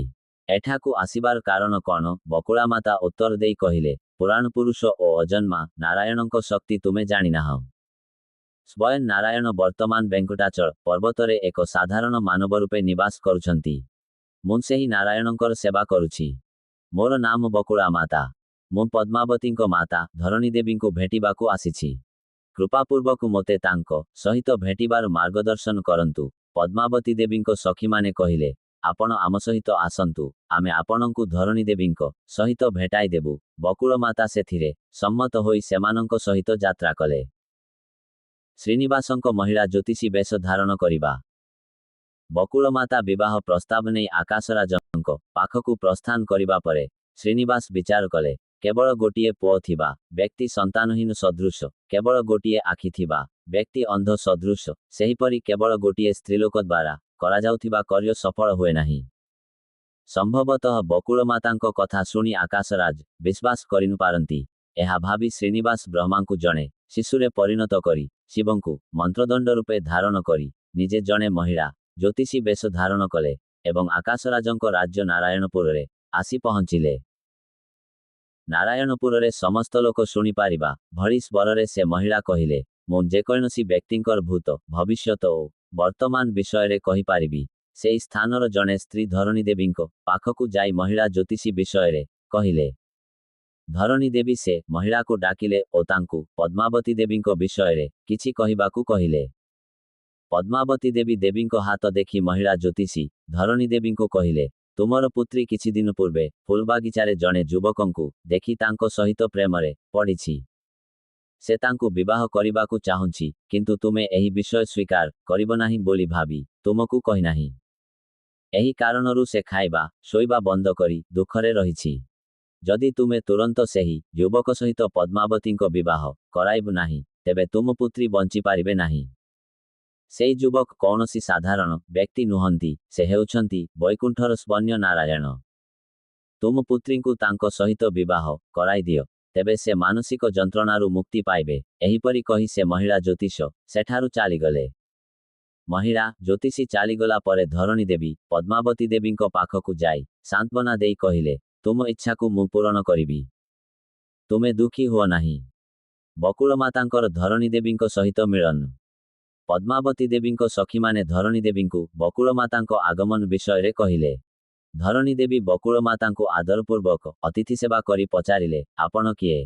ଏଠାକୁ ଆସିବାର କାରଣ କ'ଣ? ବକୁଳାମାତା ଉତ୍ତର ଦେଇ କହିଲେ, ପୁରାଣ ପୁରୁଷ ଓ ଅଜନ୍ମା ନାରାୟଣଙ୍କ ଶକ୍ତି ତୁମେ ଜାଣିନାହଁ। ସ୍ୱୟଂ ନାରାୟଣ ବର୍ତ୍ତମାନ ବେଙ୍କଟାଚଳ ପର୍ବତରେ ଏକ ସାଧାରଣ ମାନବ ରୂପେ ନିବାସ କରୁଛନ୍ତି। ମୁଁ ସେହି ନାରାୟଣଙ୍କର ସେବା କରୁଛି। ମୋର ନାମ ବକୁଳାମାତା। ମୁଁ ପଦ୍ମାବତୀଙ୍କ ମାତା ଧରଣୀ ଦେବୀଙ୍କୁ ଭେଟିବାକୁ ଆସିଛି। କୃପାପୂର୍ବକ ମୋତେ ତାଙ୍କ ସହିତ ଭେଟିବାର ମାର୍ଗଦର୍ଶନ କରନ୍ତୁ। ପଦ୍ମାବତୀ ଦେବୀଙ୍କ ସଖୀମାନେ କହିଲେ, ଆପଣ ଆମ ସହିତ ଆସନ୍ତୁ, ଆମେ ଆପଣଙ୍କୁ ଧରଣୀ ଦେବୀଙ୍କ ସହିତ ଭେଟାଇ ଦେବୁ। ବକୁଳମାତା ସେଥିରେ ସମ୍ମତ ହୋଇ ସେମାନଙ୍କ ସହିତ ଯାତ୍ରା କଲେ। ଶ୍ରୀନିବାସଙ୍କ ମହିଳା ଜ୍ୟୋତିଷୀ ବେଶ ଧାରଣ କରିବା। ବକୁଳମାତା ବିବାହ ପ୍ରସ୍ତାବ ନେଇ ଆକାଶରାଜଙ୍କ ପାଖକୁ ପ୍ରସ୍ଥାନ କରିବା ପରେ ଶ୍ରୀନିବାସ ବିଚାର କଲେ, କେବଳ ଗୋଟିଏ ପୁଅ ଥିବା ବ୍ୟକ୍ତି ସନ୍ତାନହୀନ ସଦୃଶ, କେବଳ ଗୋଟିଏ ଆଖି ଥିବା ବ୍ୟକ୍ତି ଅନ୍ଧ ସଦୃଶ, ସେହିପରି କେବଳ ଗୋଟିଏ ସ୍ତ୍ରୀଲୋକ ଦ୍ୱାରା କରାଯାଉଥିବା କାର୍ଯ୍ୟ ସଫଳ ହୁଏ ନାହିଁ। ସମ୍ଭବତଃ ବକୁଳମାତାଙ୍କ କଥା ଶୁଣି ଆକାଶରାଜ ବିଶ୍ୱାସ କରିନପାରନ୍ତି। ଏହା ଭାବି ଶ୍ରୀନିବାସ ବ୍ରହ୍ମାଙ୍କୁ ଜଣେ ଶିଶୁରେ ପରିଣତ କରି ଶିବଙ୍କୁ ମନ୍ତ୍ରଦଣ୍ଡ ରୂପେ ଧାରଣ କରି ନିଜେ ଜଣେ ମହିଳା ଜ୍ୟୋତିଷୀ ବେଶ ଧାରଣ କଲେ ଏବଂ ଆକାଶରାଜଙ୍କ ରାଜ୍ୟ ନାରାୟଣପୁରରେ ଆସି ପହଞ୍ଚିଲେ। ନାରାୟଣପୁରରେ ସମସ୍ତ ଲୋକ ଶୁଣିପାରିବା ଭଳି ସ୍ୱରରେ ସେ ମହିଳା କହିଲେ, ମୁଁ ଯେକୌଣସି ବ୍ୟକ୍ତିଙ୍କର ଭୂତ ଭବିଷ୍ୟତ ଓ ବର୍ତ୍ତମାନ ବିଷୟରେ କହିପାରିବି। ସେହି ସ୍ଥାନର ଜଣେ ସ୍ତ୍ରୀ ଧରଣୀ ଦେବୀଙ୍କ ପାଖକୁ ଯାଇ ମହିଳା ଜ୍ୟୋତିଷୀ ବିଷୟରେ କହିଲେ। ଧରଣୀ ଦେବୀ ସେ ମହିଳାକୁ ଡାକିଲେ ଓ ତାଙ୍କୁ ପଦ୍ମାବତୀ ଦେବୀଙ୍କ ବିଷୟରେ କିଛି କହିବାକୁ କହିଲେ। ପଦ୍ମାବତୀ ଦେବୀ ଦେବୀଙ୍କ ହାତ ଦେଖି ମହିଳା ଜ୍ୟୋତିଷୀ ଧରଣୀ ଦେବୀଙ୍କୁ କହିଲେ, ତୁମର ପୁତ୍ରୀ କିଛି ଦିନ ପୂର୍ବେ ଫୁଲବାଗିଚାରେ ଜଣେ ଯୁବକଙ୍କୁ ଦେଖି ତାଙ୍କ ସହିତ ପ୍ରେମରେ ପଡ଼ିଛି। ସେ ତାଙ୍କୁ ବିବାହ କରିବାକୁ ଚାହୁଁଛି, କିନ୍ତୁ ତୁମେ ଏହି ବିଷୟ ସ୍ୱୀକାର କରିବ ନାହିଁ ବୋଲି ଭାବି ତୁମକୁ କହିନାହିଁ। ଏହି କାରଣରୁ ସେ ଖାଇବା ଶୋଇବା ବନ୍ଦ କରି ଦୁଃଖରେ ରହିଛି। ଯଦି ତୁମେ ତୁରନ୍ତ ସେହି ଯୁବକ ସହିତ ପଦ୍ମାବତୀଙ୍କ ବିବାହ କରାଇବ ନାହିଁ, ତେବେ ତୁମ ପୁତ୍ରୀ ବଞ୍ଚିପାରିବେ ନାହିଁ। ସେହି ଯୁବକ କୌଣସି ସାଧାରଣ ବ୍ୟକ୍ତି ନୁହନ୍ତି, ସେ ହେଉଛନ୍ତି ବୈକୁଣ୍ଠର ସ୍ୱୟଂ ନାରାୟଣ। ତୁମ ପୁତ୍ରୀଙ୍କୁ ତାଙ୍କ ସହିତ ବିବାହ କରାଇ ଦିଅ, ତେବେ ସେ ମାନସିକ ଯନ୍ତ୍ରଣାରୁ ମୁକ୍ତି ପାଇବେ। ଏହିପରି କହି ସେ ମହିଳା ଜ୍ୟୋତିଷ ସେଠାରୁ ଚାଲିଗଲେ। ମହିଳା ଜ୍ୟୋତିଷୀ ଚାଲିଗଲା ପରେ ଧରଣୀ ଦେବୀ ପଦ୍ମାବତୀ ଦେବୀଙ୍କ ପାଖକୁ ଯାଇ ସାନ୍ତ୍ୱନା ଦେଇ କହିଲେ, ତୁମ ଇଚ୍ଛାକୁ ମୁଁ ପୂରଣ କରିବି। ତୁମେ ଦୁଃଖୀ ହୁଅ ନାହିଁ। ବକୁଳମାତାଙ୍କର ଧରଣୀ ଦେବୀଙ୍କ ସହିତ ମିଳନ। ପଦ୍ମାବତୀ ଦେବୀଙ୍କ ସଖୀମାନେ ଧରଣୀ ଦେବୀଙ୍କୁ ବକୁଳମାତାଙ୍କ ଆଗମନ ବିଷୟରେ କହିଲେ। ଧରଣୀ ଦେବୀ ବକୁଳମାତାଙ୍କୁ ଆଦରପୂର୍ବକ ଅତିଥି ସେବା କରି ପଚାରିଲେ, ଆପଣ କିଏ?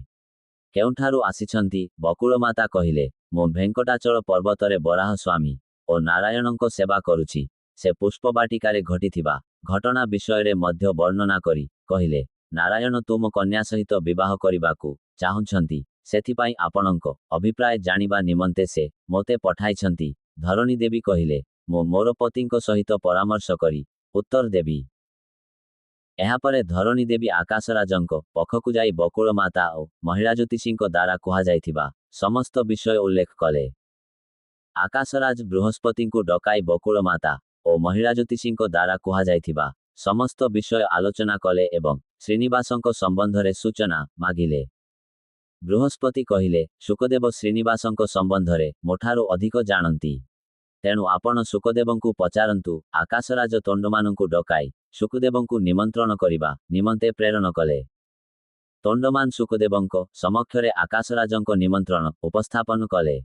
କେଉଁଠାରୁ ଆସିଛନ୍ତି? ବକୁଳମାତା କହିଲେ, ମୁଁ ଭେଙ୍କଟାଚଳ ପର୍ବତରେ ବରାହ ସ୍ୱାମୀ ଓ ନାରାୟଣଙ୍କ ସେବା କରୁଛି। ସେ ପୁଷ୍ପବାଟିକାରେ ଘଟିଥିବା ଘଟଣା ବିଷୟରେ ମଧ୍ୟ ବର୍ଣ୍ଣନା କରି କହିଲେ, ନାରାୟଣ ତୁମ କନ୍ୟା ସହିତ ବିବାହ କରିବାକୁ ଚାହୁଁଛନ୍ତି। ସେଥିପାଇଁ ଆପଣଙ୍କ ଅଭିପ୍ରାୟ ଜାଣିବା ନିମନ୍ତେ ସେ ମୋତେ ପଠାଇଛନ୍ତି। ଧରଣୀ ଦେବୀ କହିଲେ, ମୁଁ ମୋର ପତିଙ୍କ ସହିତ ପରାମର୍ଶ କରି ଉତ୍ତର ଦେବି। ଏହାପରେ ଧରଣୀ ଦେବୀ ଆକାଶରାଜଙ୍କ ପାଖକୁ ଯାଇ ବକୁଳ ମାତା ଓ ମହିଳା ଜ୍ୟୋତିଷୀଙ୍କ ଦ୍ୱାରା କୁହାଯାଇଥିବା ସମସ୍ତ ବିଷୟ ଉଲ୍ଲେଖ କଲେ। ଆକାଶରାଜ ବୃହସ୍ପତିଙ୍କୁ ଡକାଇ ବକୁଳ ମାତା ଓ ମହିଳା ଜ୍ୟୋତିଷୀଙ୍କ ଦ୍ୱାରା କୁହାଯାଇଥିବା ସମସ୍ତ ବିଷୟ ଆଲୋଚନା କଲେ ଏବଂ ଶ୍ରୀନିବାସଙ୍କ ସମ୍ବନ୍ଧରେ ସୂଚନା ମାଗିଲେ। ବୃହସ୍ପତି କହିଲେ, ଶୁକଦେବ ଶ୍ରୀନିବାସଙ୍କ ସମ୍ବନ୍ଧରେ ମୋଠାରୁ ଅଧିକ ଜାଣନ୍ତି। ତେଣୁ ଆପଣ ଶୁକଦେବଙ୍କୁ ପଚାରନ୍ତୁ। ଆକାଶରାଜ ତୋଣ୍ଡମାନଙ୍କୁ ଡକାଇ ଶୁକଦେବଙ୍କୁ ନିମନ୍ତ୍ରଣ କରିବା ନିମନ୍ତେ ପ୍ରେରଣ କଲେ। ତୋଣ୍ଡମାନ ଶୁକଦେବଙ୍କ ସମକ୍ଷରେ ଆକାଶରାଜଙ୍କ ନିମନ୍ତ୍ରଣ ଉପସ୍ଥାପନ କଲେ।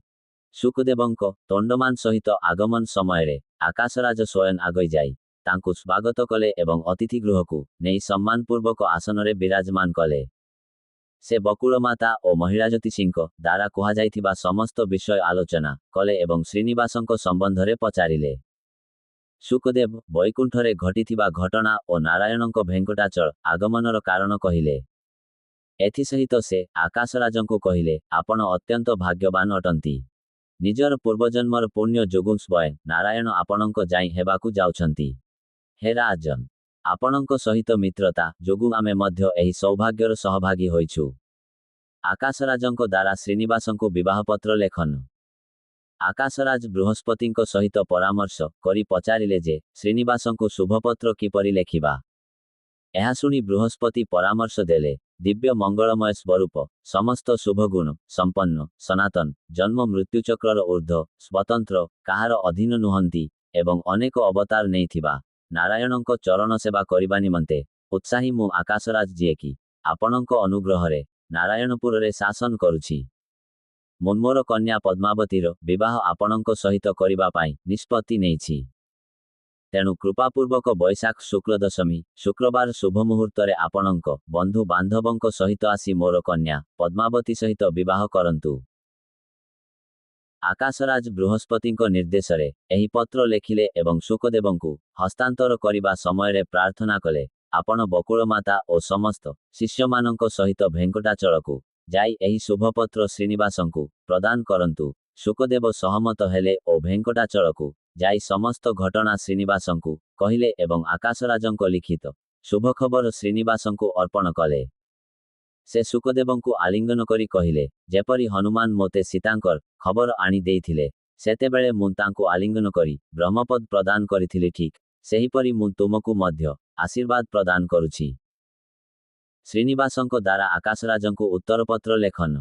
ଶୁକଦେବଙ୍କ ତୋଣ୍ଡମାନ ସହିତ ଆଗମନ ସମୟରେ ଆକାଶରାଜ ସ୍ୱୟଂ ଆଗଇ ଯାଇ ତାଙ୍କୁ ସ୍ୱାଗତ କଲେ ଏବଂ ଅତିଥି ଗୃହକୁ ନେଇ ସମ୍ମାନପୂର୍ବକ ଆସନରେ ବିରାଜମାନ କଲେ। ସେ ବକୁଳ ମାତା ଓ ମହିଳା ଜ୍ୟୋତିଷୀଙ୍କ ଦ୍ୱାରା କୁହାଯାଇଥିବା ସମସ୍ତ ବିଷୟ ଆଲୋଚନା କଲେ ଏବଂ ଶ୍ରୀନିବାସଙ୍କ ସମ୍ବନ୍ଧରେ ପଚାରିଲେ। ଶୁକଦେବ ବୈକୁଣ୍ଠରେ ଘଟିଥିବା ଘଟଣା ଓ ନାରାୟଣଙ୍କ ଭେଙ୍କଟାଚଳ ଆଗମନର କାରଣ କହିଲେ। ଏଥିସହିତ ସେ ଆକାଶରାଜଙ୍କୁ କହିଲେ, ଆପଣ ଅତ୍ୟନ୍ତ ଭାଗ୍ୟବାନ ଅଟନ୍ତି। ନିଜର ପୂର୍ବଜନ୍ମର ପୁଣ୍ୟ ଯୋଗୁଁ ସ୍ୱୟଂ ନାରାୟଣ ଆପଣଙ୍କ ଯାଇ ହେବାକୁ ଯାଉଛନ୍ତି। ହେ ରାଜନ୍, ଆପଣଙ୍କ ସହିତ ମିତ୍ରତା ଯୋଗୁଁ ଆମେ ମଧ୍ୟ ଏହି ସୌଭାଗ୍ୟର ସହଭାଗୀ ହୋଇଛୁ। ଆକାଶରାଜଙ୍କ ଦ୍ୱାରା ଶ୍ରୀନିବାସଙ୍କୁ ବିବାହପତ୍ର ଲେଖନ। ଆକାଶରାଜ ବୃହସ୍ପତିଙ୍କ ସହିତ ପରାମର୍ଶ କରି ପଚାରିଲେ ଯେ ଶ୍ରୀନିବାସଙ୍କୁ ଶୁଭପତ୍ର କିପରି ଲେଖିବା। ଏହା ଶୁଣି ବୃହସ୍ପତି ପରାମର୍ଶ ଦେଲେ, ଦିବ୍ୟ ମଙ୍ଗଳମୟ ସ୍ୱରୂପ, ସମସ୍ତ ଶୁଭଗୁଣ ସମ୍ପନ୍ନ, ସନାତନ, ଜନ୍ମ ମୃତ୍ୟୁଚକ୍ରର ଊର୍ଦ୍ଧ୍ୱ, ସ୍ୱତନ୍ତ୍ର, କାହାର ଅଧୀନ ନୁହନ୍ତି ଏବଂ ଅନେକ ଅବତାର ନେଇଥିବା ନାରାୟଣଙ୍କ ଚରଣ ସେବା କରିବା ନିମନ୍ତେ ଉତ୍ସାହୀ ମୁଁ ଆକାଶରାଜ ଯିଏକି ଆପଣଙ୍କ ଅନୁଗ୍ରହରେ ନାରାୟଣପୁରରେ ଶାସନ କରୁଛି। ମୁଁ ମୋର କନ୍ୟା ପଦ୍ମାବତୀର ବିବାହ ଆପଣଙ୍କ ସହିତ କରିବା ପାଇଁ ନିଷ୍ପତ୍ତି ନେଇଛି। ତେଣୁ କୃପାପୂର୍ବକ ବୈଶାଖ ଶୁକ୍ଳ ଦଶମୀ ଶୁକ୍ରବାର ଶୁଭ ମୁହୂର୍ତ୍ତରେ ଆପଣଙ୍କ ବନ୍ଧୁ ବାନ୍ଧବଙ୍କ ସହିତ ଆସି ମୋର କନ୍ୟା ପଦ୍ମାବତୀ ସହିତ ବିବାହ କରନ୍ତୁ। ଆକାଶରାଜ ବୃହସ୍ପତିଙ୍କ ନିର୍ଦ୍ଦେଶରେ ଏହି ପତ୍ର ଲେଖିଲେ ଏବଂ ଶୁକଦେବଙ୍କୁ ହସ୍ତାନ୍ତର କରିବା ସମୟରେ ପ୍ରାର୍ଥନା କଲେ, ଆପଣ ବକୁଳ ମାତା ଓ ସମସ୍ତ ଶିଷ୍ୟମାନଙ୍କ ସହିତ ଭେଙ୍କଟାଚଳକୁ ଯାଇ ଏହି ଶୁଭପତ୍ର ଶ୍ରୀନିବାସଙ୍କୁ ପ୍ରଦାନ କରନ୍ତୁ। ଶୁକଦେବ ସହମତ ହେଲେ ଓ ଭେଙ୍କଟାଚଳକୁ ଯାଇ ସମସ୍ତ ଘଟଣା ଶ୍ରୀନିବାସଙ୍କୁ କହିଲେ ଏବଂ ଆକାଶରାଜଙ୍କ ଲିଖିତ ଶୁଭଖବର ଶ୍ରୀନିବାସଙ୍କୁ ଅର୍ପଣ କଲେ। ସେ ଶୁକଦେବଙ୍କୁ ଆଲିଙ୍ଗନ କରି କହିଲେ, ଯେପରି ହନୁମାନ ମୋତେ ସୀତାଙ୍କର ଖବର ଆଣି ଦେଇଥିଲେ, ସେତେବେଳେ ମୁଁ ତାଙ୍କୁ ଆଲିଙ୍ଗନ କରି ବ୍ରହ୍ମପଦ ପ୍ରଦାନ କରିଥିଲି, ଠିକ୍ ସେହିପରି ମୁଁ ତୁମକୁ ମଧ୍ୟ ଆଶୀର୍ବାଦ ପ୍ରଦାନ କରୁଛି। ଶ୍ରୀନିବାସଙ୍କ ଦ୍ୱାରା ଆକାଶରାଜଙ୍କୁ ଉତ୍ତରପତ୍ର ଲେଖନ।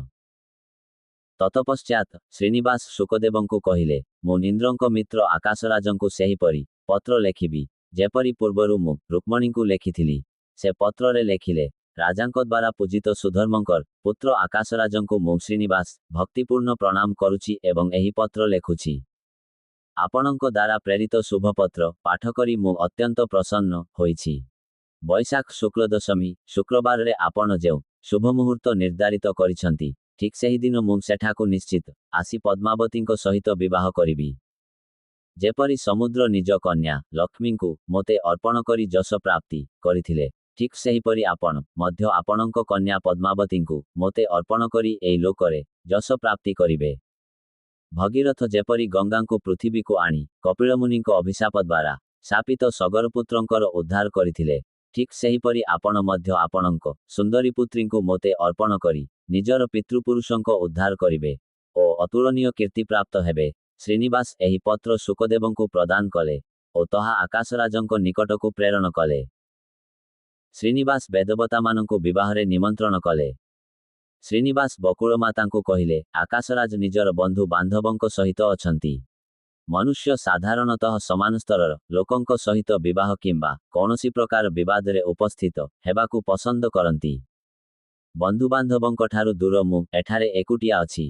ତତପଶ୍ଚାତ ଶ୍ରୀନିବାସ ଶୁକଦେବଙ୍କୁ କହିଲେ, ମୁଁ ଇନ୍ଦ୍ରଙ୍କ ମିତ୍ର ଆକାଶରାଜଙ୍କୁ ସେହିପରି ପତ୍ର ଲେଖିବି, ଯେପରି ପୂର୍ବରୁ ମୁଁ ରୁକ୍ମଣୀଙ୍କୁ ଲେଖିଥିଲି। ସେ ପତ୍ରରେ ଲେଖିଲେ, ରାଜାଙ୍କ ଦ୍ୱାରା ପୂଜିତ ସୁଧର୍ମଙ୍କର ପୁତ୍ର ଆକାଶରାଜଙ୍କୁ ମୁଁ ଶ୍ରୀନିବାସ ଭକ୍ତିପୂର୍ଣ୍ଣ ପ୍ରଣାମ କରୁଛି ଏବଂ ଏହି ପତ୍ର ଲେଖୁଛି। ଆପଣଙ୍କ ଦ୍ୱାରା ପ୍ରେରିତ ଶୁଭପତ୍ର ପାଠ କରି ମୁଁ ଅତ୍ୟନ୍ତ ପ୍ରସନ୍ନ ହୋଇଛି। ବୈଶାଖ ଶୁକ୍ଳ ଦଶମୀ ଶୁକ୍ରବାରରେ ଆପଣ ଯେଉଁ ଶୁଭ ମୁହୂର୍ତ୍ତ ନିର୍ଦ୍ଧାରିତ କରିଛନ୍ତି, ଠିକ୍ ସେହିଦିନ ମୁଁ ସେଠାକୁ ନିଶ୍ଚିତ ଆସି ପଦ୍ମାବତୀଙ୍କ ସହିତ ବିବାହ କରିବି। ଯେପରି ସମୁଦ୍ର ନିଜ କନ୍ୟା ଲକ୍ଷ୍ମୀଙ୍କୁ ମୋତେ ଅର୍ପଣ କରି ଯଶ ପ୍ରାପ୍ତି କରିଥିଲେ, ଠିକ୍ ସେହିପରି ଆପଣ ମଧ୍ୟ ଆପଣଙ୍କ କନ୍ୟା ପଦ୍ମାବତୀଙ୍କୁ ମୋତେ ଅର୍ପଣ କରି ଏହି ଲୋକରେ ଯଶ ପ୍ରାପ୍ତି କରିବେ। ଭଗୀରଥ ଯେପରି ଗଙ୍ଗାଙ୍କୁ ପୃଥିବୀକୁ ଆଣି କପିଳମୁନିଙ୍କ ଅଭିଶାପ ଦ୍ୱାରା ଶାପିତ ସଗରପୁତ୍ରଙ୍କର ଉଦ୍ଧାର କରିଥିଲେ, ଠିକ୍ ସେହିପରି ଆପଣ ମଧ୍ୟ ଆପଣଙ୍କ ସୁନ୍ଦରୀ ପୁତ୍ରୀଙ୍କୁ ମୋତେ ଅର୍ପଣ କରି ନିଜର ପିତୃପୁରୁଷଙ୍କ ଉଦ୍ଧାର କରିବେ ଓ ଅତୁଳନୀୟ କୀର୍ତ୍ତିପ୍ରାପ୍ତ ହେବେ। ଶ୍ରୀନିବାସ ଏହି ପତ୍ର ଶୁକଦେବଙ୍କୁ ପ୍ରଦାନ କଲେ ଓ ତାହା ଆକାଶରାଜଙ୍କ ନିକଟକୁ ପ୍ରେରଣ କଲେ। ଶ୍ରୀନିବାସ ବେଦବତାମାନଙ୍କୁ ବିବାହରେ ନିମନ୍ତ୍ରଣ କଲେ। ଶ୍ରୀନିବାସ ବକୁଳ ମାତାଙ୍କୁ କହିଲେ, ଆକାଶରାଜ ନିଜର ବନ୍ଧୁ ବାନ୍ଧବଙ୍କ ସହିତ ଅଛନ୍ତି। ମନୁଷ୍ୟ ସାଧାରଣତଃ ସମାନ ସ୍ତରର ଲୋକଙ୍କ ସହିତ ବିବାହ କିମ୍ବା କୌଣସି ପ୍ରକାର ବିବାଦରେ ଉପସ୍ଥିତ ହେବାକୁ ପସନ୍ଦ କରନ୍ତି। ବନ୍ଧୁବାନ୍ଧବଙ୍କଠାରୁ ଦୂର ମୁଁ ଏଠାରେ ଏକୁଟିଆ ଅଛି।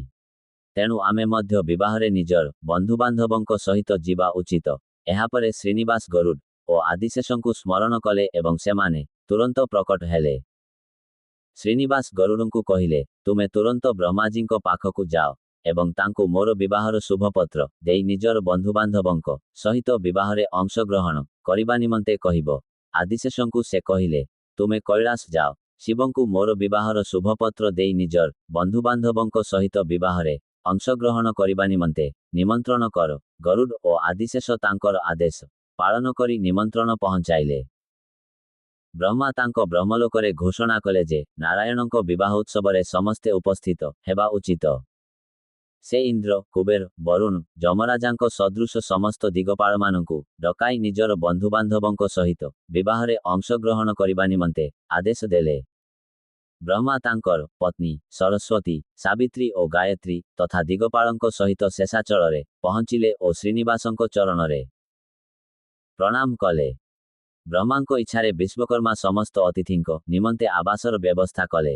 ତେଣୁ ଆମେ ମଧ୍ୟ ବିବାହରେ ନିଜର ବନ୍ଧୁବାନ୍ଧବଙ୍କ ସହିତ ଯିବା ଉଚିତ। ଏହାପରେ ଶ୍ରୀନିବାସ ଗରୁଡ଼ ଓ ଆଦିଶେଷଙ୍କୁ ସ୍ମରଣ କଲେ ଏବଂ ସେମାନେ ତୁରନ୍ତ ପ୍ରକଟ ହେଲେ। ଶ୍ରୀନିବାସ ଗରୁଡ଼ଙ୍କୁ କହିଲେ, ତୁମେ ତୁରନ୍ତ ବ୍ରହ୍ମାଜୀଙ୍କ ପାଖକୁ ଯାଅ ଏବଂ ତାଙ୍କୁ ମୋର ବିବାହର ଶୁଭପତ୍ର ଦେଇ ନିଜର ବନ୍ଧୁବାନ୍ଧବଙ୍କ ସହିତ ବିବାହରେ ଅଂଶଗ୍ରହଣ କରିବା ନିମନ୍ତେ କହିବ। ଆଦିଶେଷଙ୍କୁ ସେ କହିଲେ, ତୁମେ କୈଳାସ ଯାଅ, ଶିବଙ୍କୁ ମୋର ବିବାହର ଶୁଭପତ୍ର ଦେଇ ନିଜର ବନ୍ଧୁବାନ୍ଧବଙ୍କ ସହିତ ବିବାହରେ ଅଂଶଗ୍ରହଣ କରିବା ନିମନ୍ତେ ନିମନ୍ତ୍ରଣ କର। ଗରୁଡ଼ ଓ ଆଦିଶେଷ ତାଙ୍କର ଆଦେଶ ପାଳନ କରି ନିମନ୍ତ୍ରଣ ପହଞ୍ଚାଇଲେ। ବ୍ରହ୍ମା ତାଙ୍କ ବ୍ରହ୍ମଲୋକରେ ଘୋଷଣା କଲେ ଯେ ନାରାୟଣଙ୍କ ବିବାହ ଉତ୍ସବରେ ସମସ୍ତେ ଉପସ୍ଥିତ ହେବା ଉଚିତ। ସେ ଇନ୍ଦ୍ର, କୁବେର, ବରୁଣ, ଯମରାଜାଙ୍କ ସଦୃଶ ସମସ୍ତ ଦିଗପାଳମାନଙ୍କୁ ଡକାଇ ନିଜର ବନ୍ଧୁବାନ୍ଧବଙ୍କ ସହିତ ବିବାହରେ ଅଂଶଗ୍ରହଣ କରିବା ନିମନ୍ତେ ଆଦେଶ ଦେଲେ। ବ୍ରହ୍ମା ତାଙ୍କର ପତ୍ନୀ ସରସ୍ୱତୀ, ସାବିତ୍ରୀ ଓ ଗାୟତ୍ରୀ ତଥା ଦିଗପାଳଙ୍କ ସହିତ ଶେଷାଚଳରେ ପହଞ୍ଚିଲେ ଓ ଶ୍ରୀନିବାସଙ୍କ ଚରଣରେ ପ୍ରଣାମ କଲେ। ବ୍ରହ୍ମାଙ୍କ ଇଚ୍ଛାରେ ବିଶ୍ୱକର୍ମା ସମସ୍ତ ଅତିଥିଙ୍କ ନିମନ୍ତେ ଆବାସର ବ୍ୟବସ୍ଥା କଲେ।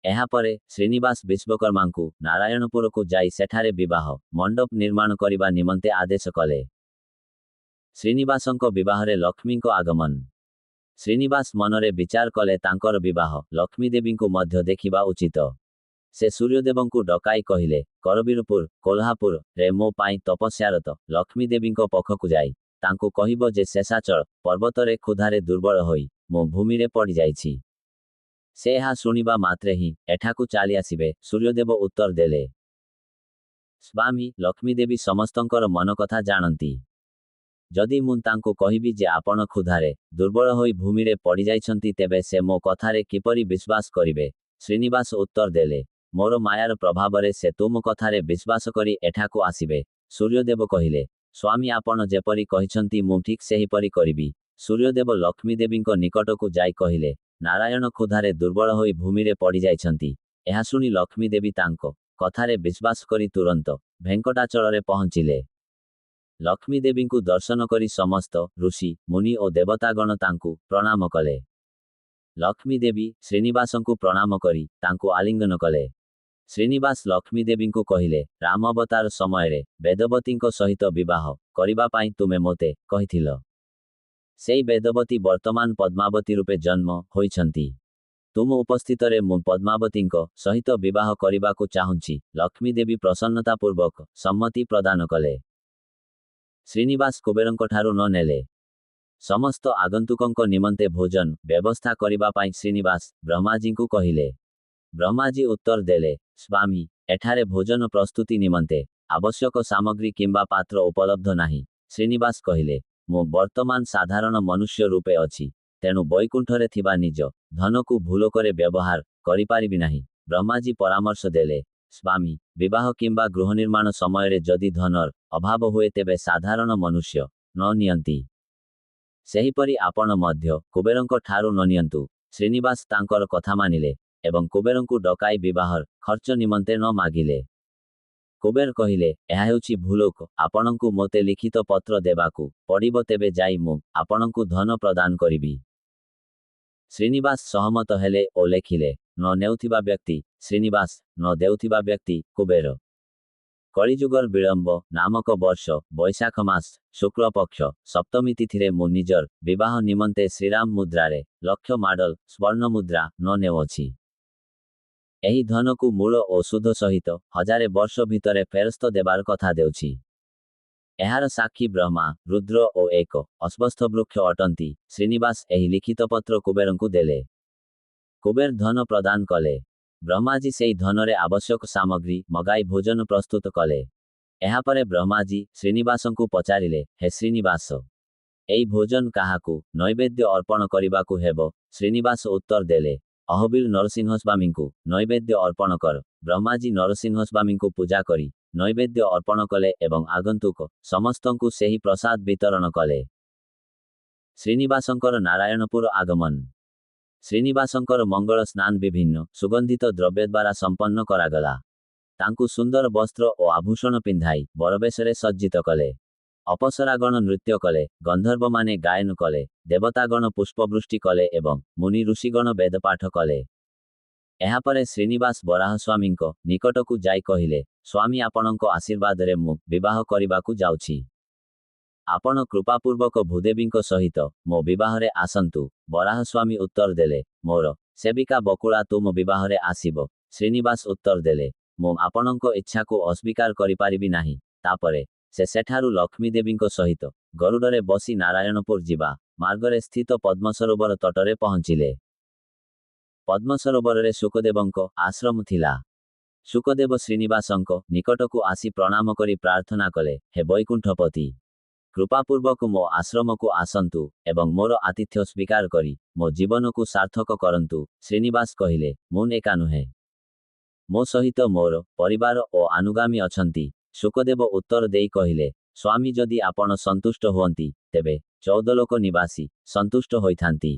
ଏହାପରେ ଶ୍ରୀନିବାସ ବିଶ୍ୱକର୍ମାଙ୍କୁ ନାରାୟଣପୁରକୁ ଯାଇ ସେଠାରେ ବିବାହ ମଣ୍ଡପ ନିର୍ମାଣ କରିବା ନିମନ୍ତେ ଆଦେଶ କଲେ। ଶ୍ରୀନିବାସଙ୍କ ବିବାହରେ ଲକ୍ଷ୍ମୀଙ୍କ ଆଗମନ। ଶ୍ରୀନିବାସ ମନରେ ବିଚାର କଲେ ତାଙ୍କର ବିବାହ ଲକ୍ଷ୍ମୀ ଦେବୀଙ୍କୁ ମଧ୍ୟ ଦେଖିବା ଉଚିତ। ସେ ସୂର୍ଯ୍ୟଦେବଙ୍କୁ ଡକାଇ କହିଲେ, କରବୀରପୁର, କୋଲ୍ହାପୁରରେ ମୋ ପାଇଁ ତପସ୍ୟାରତ ଲକ୍ଷ୍ମୀ ଦେବୀଙ୍କ ପାଖକୁ ଯାଇ ତାଙ୍କୁ କହିବ ଯେ ଶେଷାଚଳ ପର୍ବତରେ କ୍ଷୁଧାରେ ଦୁର୍ବଳ ହୋଇ ମୁଁ ଭୂମିରେ ପଡ଼ିଯାଇଛି। ସେ ଏହା ଶୁଣିବା ମାତ୍ରେ ହିଁ ଏଠାକୁ ଚାଲି ଆସିବେ। ସୂର୍ଯ୍ୟଦେବ ଉତ୍ତର ଦେଲେ, ସ୍ୱାମୀ, ଲକ୍ଷ୍ମୀ ଦେବୀ ସମସ୍ତଙ୍କର ମନ କଥା ଜାଣନ୍ତି। ଯଦି ମୁଁ ତାଙ୍କୁ କହିବି ଯେ ଆପଣ କ୍ଷୁଧାରେ ଦୁର୍ବଳ ହୋଇ ଭୂମିରେ ପଡ଼ିଯାଇଛନ୍ତି, ତେବେ ସେ ମୋ କଥାରେ କିପରି ବିଶ୍ୱାସ କରିବେ? ଶ୍ରୀନିବାସ ଉତ୍ତର ଦେଲେ, ମୋର ମାୟାର ପ୍ରଭାବରେ ସେ ତୁମ କଥାରେ ବିଶ୍ୱାସ କରି ଏଠାକୁ ଆସିବେ। ସୂର୍ଯ୍ୟଦେବ କହିଲେ, ସ୍ୱାମୀ, ଆପଣ ଯେପରି କହିଛନ୍ତି ମୁଁ ଠିକ୍ ସେହିପରି କରିବି। ସୂର୍ଯ୍ୟଦେବ ଲକ୍ଷ୍ମୀ ଦେବୀଙ୍କ ନିକଟକୁ ଯାଇ କହିଲେ, ନାରାୟଣ କ୍ଷୁଧାରେ ଦୁର୍ବଳ ହୋଇ ଭୂମିରେ ପଡ଼ିଯାଇଛନ୍ତି। ଏହା ଶୁଣି ଲକ୍ଷ୍ମୀ ଦେବୀ ତାଙ୍କ କଥାରେ ବିଶ୍ୱାସ କରି ତୁରନ୍ତ ଭେଙ୍କଟାଚଳରେ ପହଞ୍ଚିଲେ। ଲକ୍ଷ୍ମୀ ଦେବୀଙ୍କୁ ଦର୍ଶନ କରି ସମସ୍ତ ଋଷି, ମୁନି ଓ ଦେବତାଗଣ ତାଙ୍କୁ ପ୍ରଣାମ କଲେ। ଲକ୍ଷ୍ମୀ ଦେବୀ ଶ୍ରୀନିବାସଙ୍କୁ ପ୍ରଣାମ କରି ତାଙ୍କୁ ଆଲିଙ୍ଗନ କଲେ। ଶ୍ରୀନିବାସ ଲକ୍ଷ୍ମୀ ଦେବୀଙ୍କୁ କହିଲେ, ରାମ ଅବତାର ସମୟରେ ବେଦବତୀଙ୍କ ସହିତ ବିବାହ କରିବା ପାଇଁ ତୁମେ ମୋତେ କହିଥିଲ। ସେଇ ବେଦବତୀ ବର୍ତ୍ତମାନ ପଦ୍ମାବତୀ ରୂପେ ଜନ୍ମ ହୋଇଛନ୍ତି। ତୁମ ଉପସ୍ଥିତରେ ମୁଁ ପଦ୍ମାବତୀଙ୍କ ସହିତ ବିବାହ କରିବାକୁ ଚାହୁଁଛି। ଲକ୍ଷ୍ମୀ ଦେବୀ ପ୍ରସନ୍ନତାପୂର୍ବକ ସମ୍ମତି ପ୍ରଦାନ କଲେ। ଶ୍ରୀନିବାସ କୁବେରଙ୍କଠାରୁ ନ ନେଲେ। ସମସ୍ତ ଆଗନ୍ତୁକଙ୍କ ନିମନ୍ତେ ଭୋଜନ ବ୍ୟବସ୍ଥା କରିବା ପାଇଁ ଶ୍ରୀନିବାସ ବ୍ରହ୍ମାଜୀଙ୍କୁ କହିଲେ। ବ୍ରହ୍ମାଜୀ ଉତ୍ତର ଦେଲେ, ସ୍ୱାମୀ, ଏଠାରେ ଭୋଜନ ପ୍ରସ୍ତୁତି ନିମନ୍ତେ ଆବଶ୍ୟକ ସାମଗ୍ରୀ କିମ୍ବା ପାତ୍ର ଉପଲବ୍ଧ ନାହିଁ। ଶ୍ରୀନିବାସ କହିଲେ, ମୁଁ ବର୍ତ୍ତମାନ ସାଧାରଣ ମନୁଷ୍ୟ ରୂପେ ଅଛି, ତେଣୁ ବୈକୁଣ୍ଠରେ ଥିବା ନିଜ ଧନକୁ ଭୂଲୋକରେ ବ୍ୟବହାର କରିପାରିବି ନାହିଁ। ବ୍ରହ୍ମାଜୀ ପରାମର୍ଶ ଦେଲେ, ସ୍ୱାମୀ, ବିବାହ କିମ୍ବା ଗୃହ ନିର୍ମାଣ ସମୟରେ ଯଦି ଧନର ଅଭାବ ହୁଏ ତେବେ ସାଧାରଣ ମନୁଷ୍ୟ ନ ନିଅନ୍ତି। ସେହିପରି ଆପଣ ମଧ୍ୟ କୁବେରଙ୍କ ଠାରୁ ନ ନିଅନ୍ତୁ। ଶ୍ରୀନିବାସ ତାଙ୍କର କଥା ମାନିଲେ ଏବଂ କୁବେରଙ୍କୁ ଡକାଇ ବିବାହର ଖର୍ଚ୍ଚ ନିମନ୍ତେ ନ ମାଗିଲେ। କୁବେର କହିଲେ, ଏହା ହେଉଛି ଭୂଲୋକ, ଆପଣଙ୍କୁ ମୋତେ ଲିଖିତ ପତ୍ର ଦେବାକୁ ପଡ଼ିବ, ତେବେ ଯାଇ ମୁଁ ଆପଣଙ୍କୁ ଧନ ପ୍ରଦାନ କରିବି। ଶ୍ରୀନିବାସ ସହମତ ହେଲେ ଓ ଲେଖିଲେ, ନ ନେଉଥିବା ବ୍ୟକ୍ତି ଶ୍ରୀନିବାସ, ନ ଦେଉଥିବା ବ୍ୟକ୍ତି କୁବେର। କଳିଯୁଗର ବିଳମ୍ବ ନାମକ ବର୍ଷ ବୈଶାଖ ମାସ ଶୁକ୍ଳପକ୍ଷ ସପ୍ତମୀ ତିଥିରେ ମୁଁ ନିଜର ବିବାହ ନିମନ୍ତେ ଶ୍ରୀରାମ ମୁଦ୍ରାରେ ଲକ୍ଷ ମାଡଲ ସ୍ୱର୍ଣ୍ଣ ମୁଦ୍ରା ନ ନେଉଅଛି। ଏହି ଧନକୁ ମୂଳ ଓ ସୁଧ ସହିତ 1000 ବର୍ଷ ଭିତରେ ଫେରସ୍ତ ଦେବାର କଥା ଦେଉଛି। ଏହାର ସାକ୍ଷୀ ବ୍ରହ୍ମା, ରୁଦ୍ର ଓ ଏକ ଅଶ୍ୱତ୍ଥ ବୃକ୍ଷ ଅଟନ୍ତି। ଶ୍ରୀନିବାସ ଏହି ଲିଖିତ ପତ୍ର କୁବେରଙ୍କୁ ଦେଲେ। କୁବେର ଧନ ପ୍ରଦାନ କଲେ। ବ୍ରହ୍ମାଜୀ ସେହି ଧନରେ ଆବଶ୍ୟକ ସାମଗ୍ରୀ ମଗାଇ ଭୋଜନ ପ୍ରସ୍ତୁତ କଲେ। ଏହାପରେ ବ୍ରହ୍ମାଜୀ ଶ୍ରୀନିବାସଙ୍କୁ ପଚାରିଲେ, ହେ ଶ୍ରୀନିବାସ, ଏହି ଭୋଜନ କାହାକୁ ନୈବେଦ୍ୟ ଅର୍ପଣ କରିବାକୁ ହେବ? ଶ୍ରୀନିବାସ ଉତ୍ତର ଦେଲେ, ଅହୋବିଳ ନରସିଂହସ୍ୱାମୀଙ୍କୁ ନୈବେଦ୍ୟ ଅର୍ପଣ କର। ବ୍ରହ୍ମାଜୀ ନରସିଂହସ୍ୱାମୀଙ୍କୁ ପୂଜା କରି ନୈବେଦ୍ୟ ଅର୍ପଣ କଲେ ଏବଂ ଆଗନ୍ତୁକ ସମସ୍ତଙ୍କୁ ସେହି ପ୍ରସାଦ ବିତରଣ କଲେ। ଶ୍ରୀନିବାସଙ୍କର ନାରାୟଣପୁର ଆଗମନ। ଶ୍ରୀନିବାସଙ୍କର ମଙ୍ଗଳ ସ୍ନାନ ବିଭିନ୍ନ ସୁଗନ୍ଧିତ ଦ୍ରବ୍ୟ ଦ୍ୱାରା ସମ୍ପନ୍ନ କରାଗଲା। ତାଙ୍କୁ ସୁନ୍ଦର ବସ୍ତ୍ର ଓ ଆଭୂଷଣ ପିନ୍ଧାଇ ବରବେଶରେ ସଜ୍ଜିତ କଲେ। ଅପସରାଗଣ ନୃତ୍ୟ କଲେ, ଗନ୍ଧର୍ବମାନେ ଗାୟନ କଲେ, ଦେବତାଗଣ ପୁଷ୍ପବୃଷ୍ଟି କଲେ ଏବଂ ମୁନି ଋଷିଗଣ ବେଦପାଠ କଲେ। ଏହାପରେ ଶ୍ରୀନିବାସ ବରାହସ୍ୱାମୀଙ୍କ ନିକଟକୁ ଯାଇ କହିଲେ, ସ୍ୱାମୀ, ଆପଣଙ୍କ ଆଶୀର୍ବାଦରେ ମୁଁ ବିବାହ କରିବାକୁ ଯାଉଛି। ଆପଣ କୃପାପୂର୍ବକ ଭୂଦେବୀଙ୍କ ସହିତ ମୋ ବିବାହରେ ଆସନ୍ତୁ। ବରାହସ୍ୱାମୀ ଉତ୍ତର ଦେଲେ, ମୋର ସେବିକା ବକୁଳା ତୁମ ବିବାହରେ ଆସିବ। ଶ୍ରୀନିବାସ ଉତ୍ତର ଦେଲେ, ମୁଁ ଆପଣଙ୍କ ଇଚ୍ଛାକୁ ଅସ୍ୱୀକାର କରିପାରିବି ନାହିଁ। ତାପରେ ସେ ସେଠାରୁ ଲକ୍ଷ୍ମୀ ଦେବୀଙ୍କ ସହିତ ଗରୁଡ଼ରେ ବସି ନାରାୟଣପୁର ଯିବା ମାର୍ଗରେ ସ୍ଥିତ ପଦ୍ମସରୋବର ତଟରେ ପହଞ୍ଚିଲେ। ପଦ୍ମସରୋବରରେ ଶୁକଦେବଙ୍କ ଆଶ୍ରମ ଥିଲା। ଶୁକଦେବ ଶ୍ରୀନିବାସଙ୍କ ନିକଟକୁ ଆସି ପ୍ରଣାମ କରି ପ୍ରାର୍ଥନା କଲେ, ହେ ବୈକୁଣ୍ଠପତି, କୃପାପୂର୍ବକ ମୋ ଆଶ୍ରମକୁ ଆସନ୍ତୁ ଏବଂ ମୋର ଆତିଥ୍ୟ ସ୍ୱୀକାର କରି ମୋ ଜୀବନକୁ ସାର୍ଥକ କରନ୍ତୁ। ଶ୍ରୀନିବାସ କହିଲେ, ମୁଁ ଏକା ନୁହେଁ, ମୋ ସହିତ ମୋର ପରିବାର ଓ ଅନୁଗାମୀ ଅଛନ୍ତି। ଶୁକଦେବ ଉତ୍ତର ଦେଇ କହିଲେ, ସ୍ୱାମୀ, ଯଦି ଆପଣ ସନ୍ତୁଷ୍ଟ ହୁଅନ୍ତି, ତେବେ 14 ଲୋକ ନିବାସୀ ସନ୍ତୁଷ୍ଟ ହୋଇଥାନ୍ତି।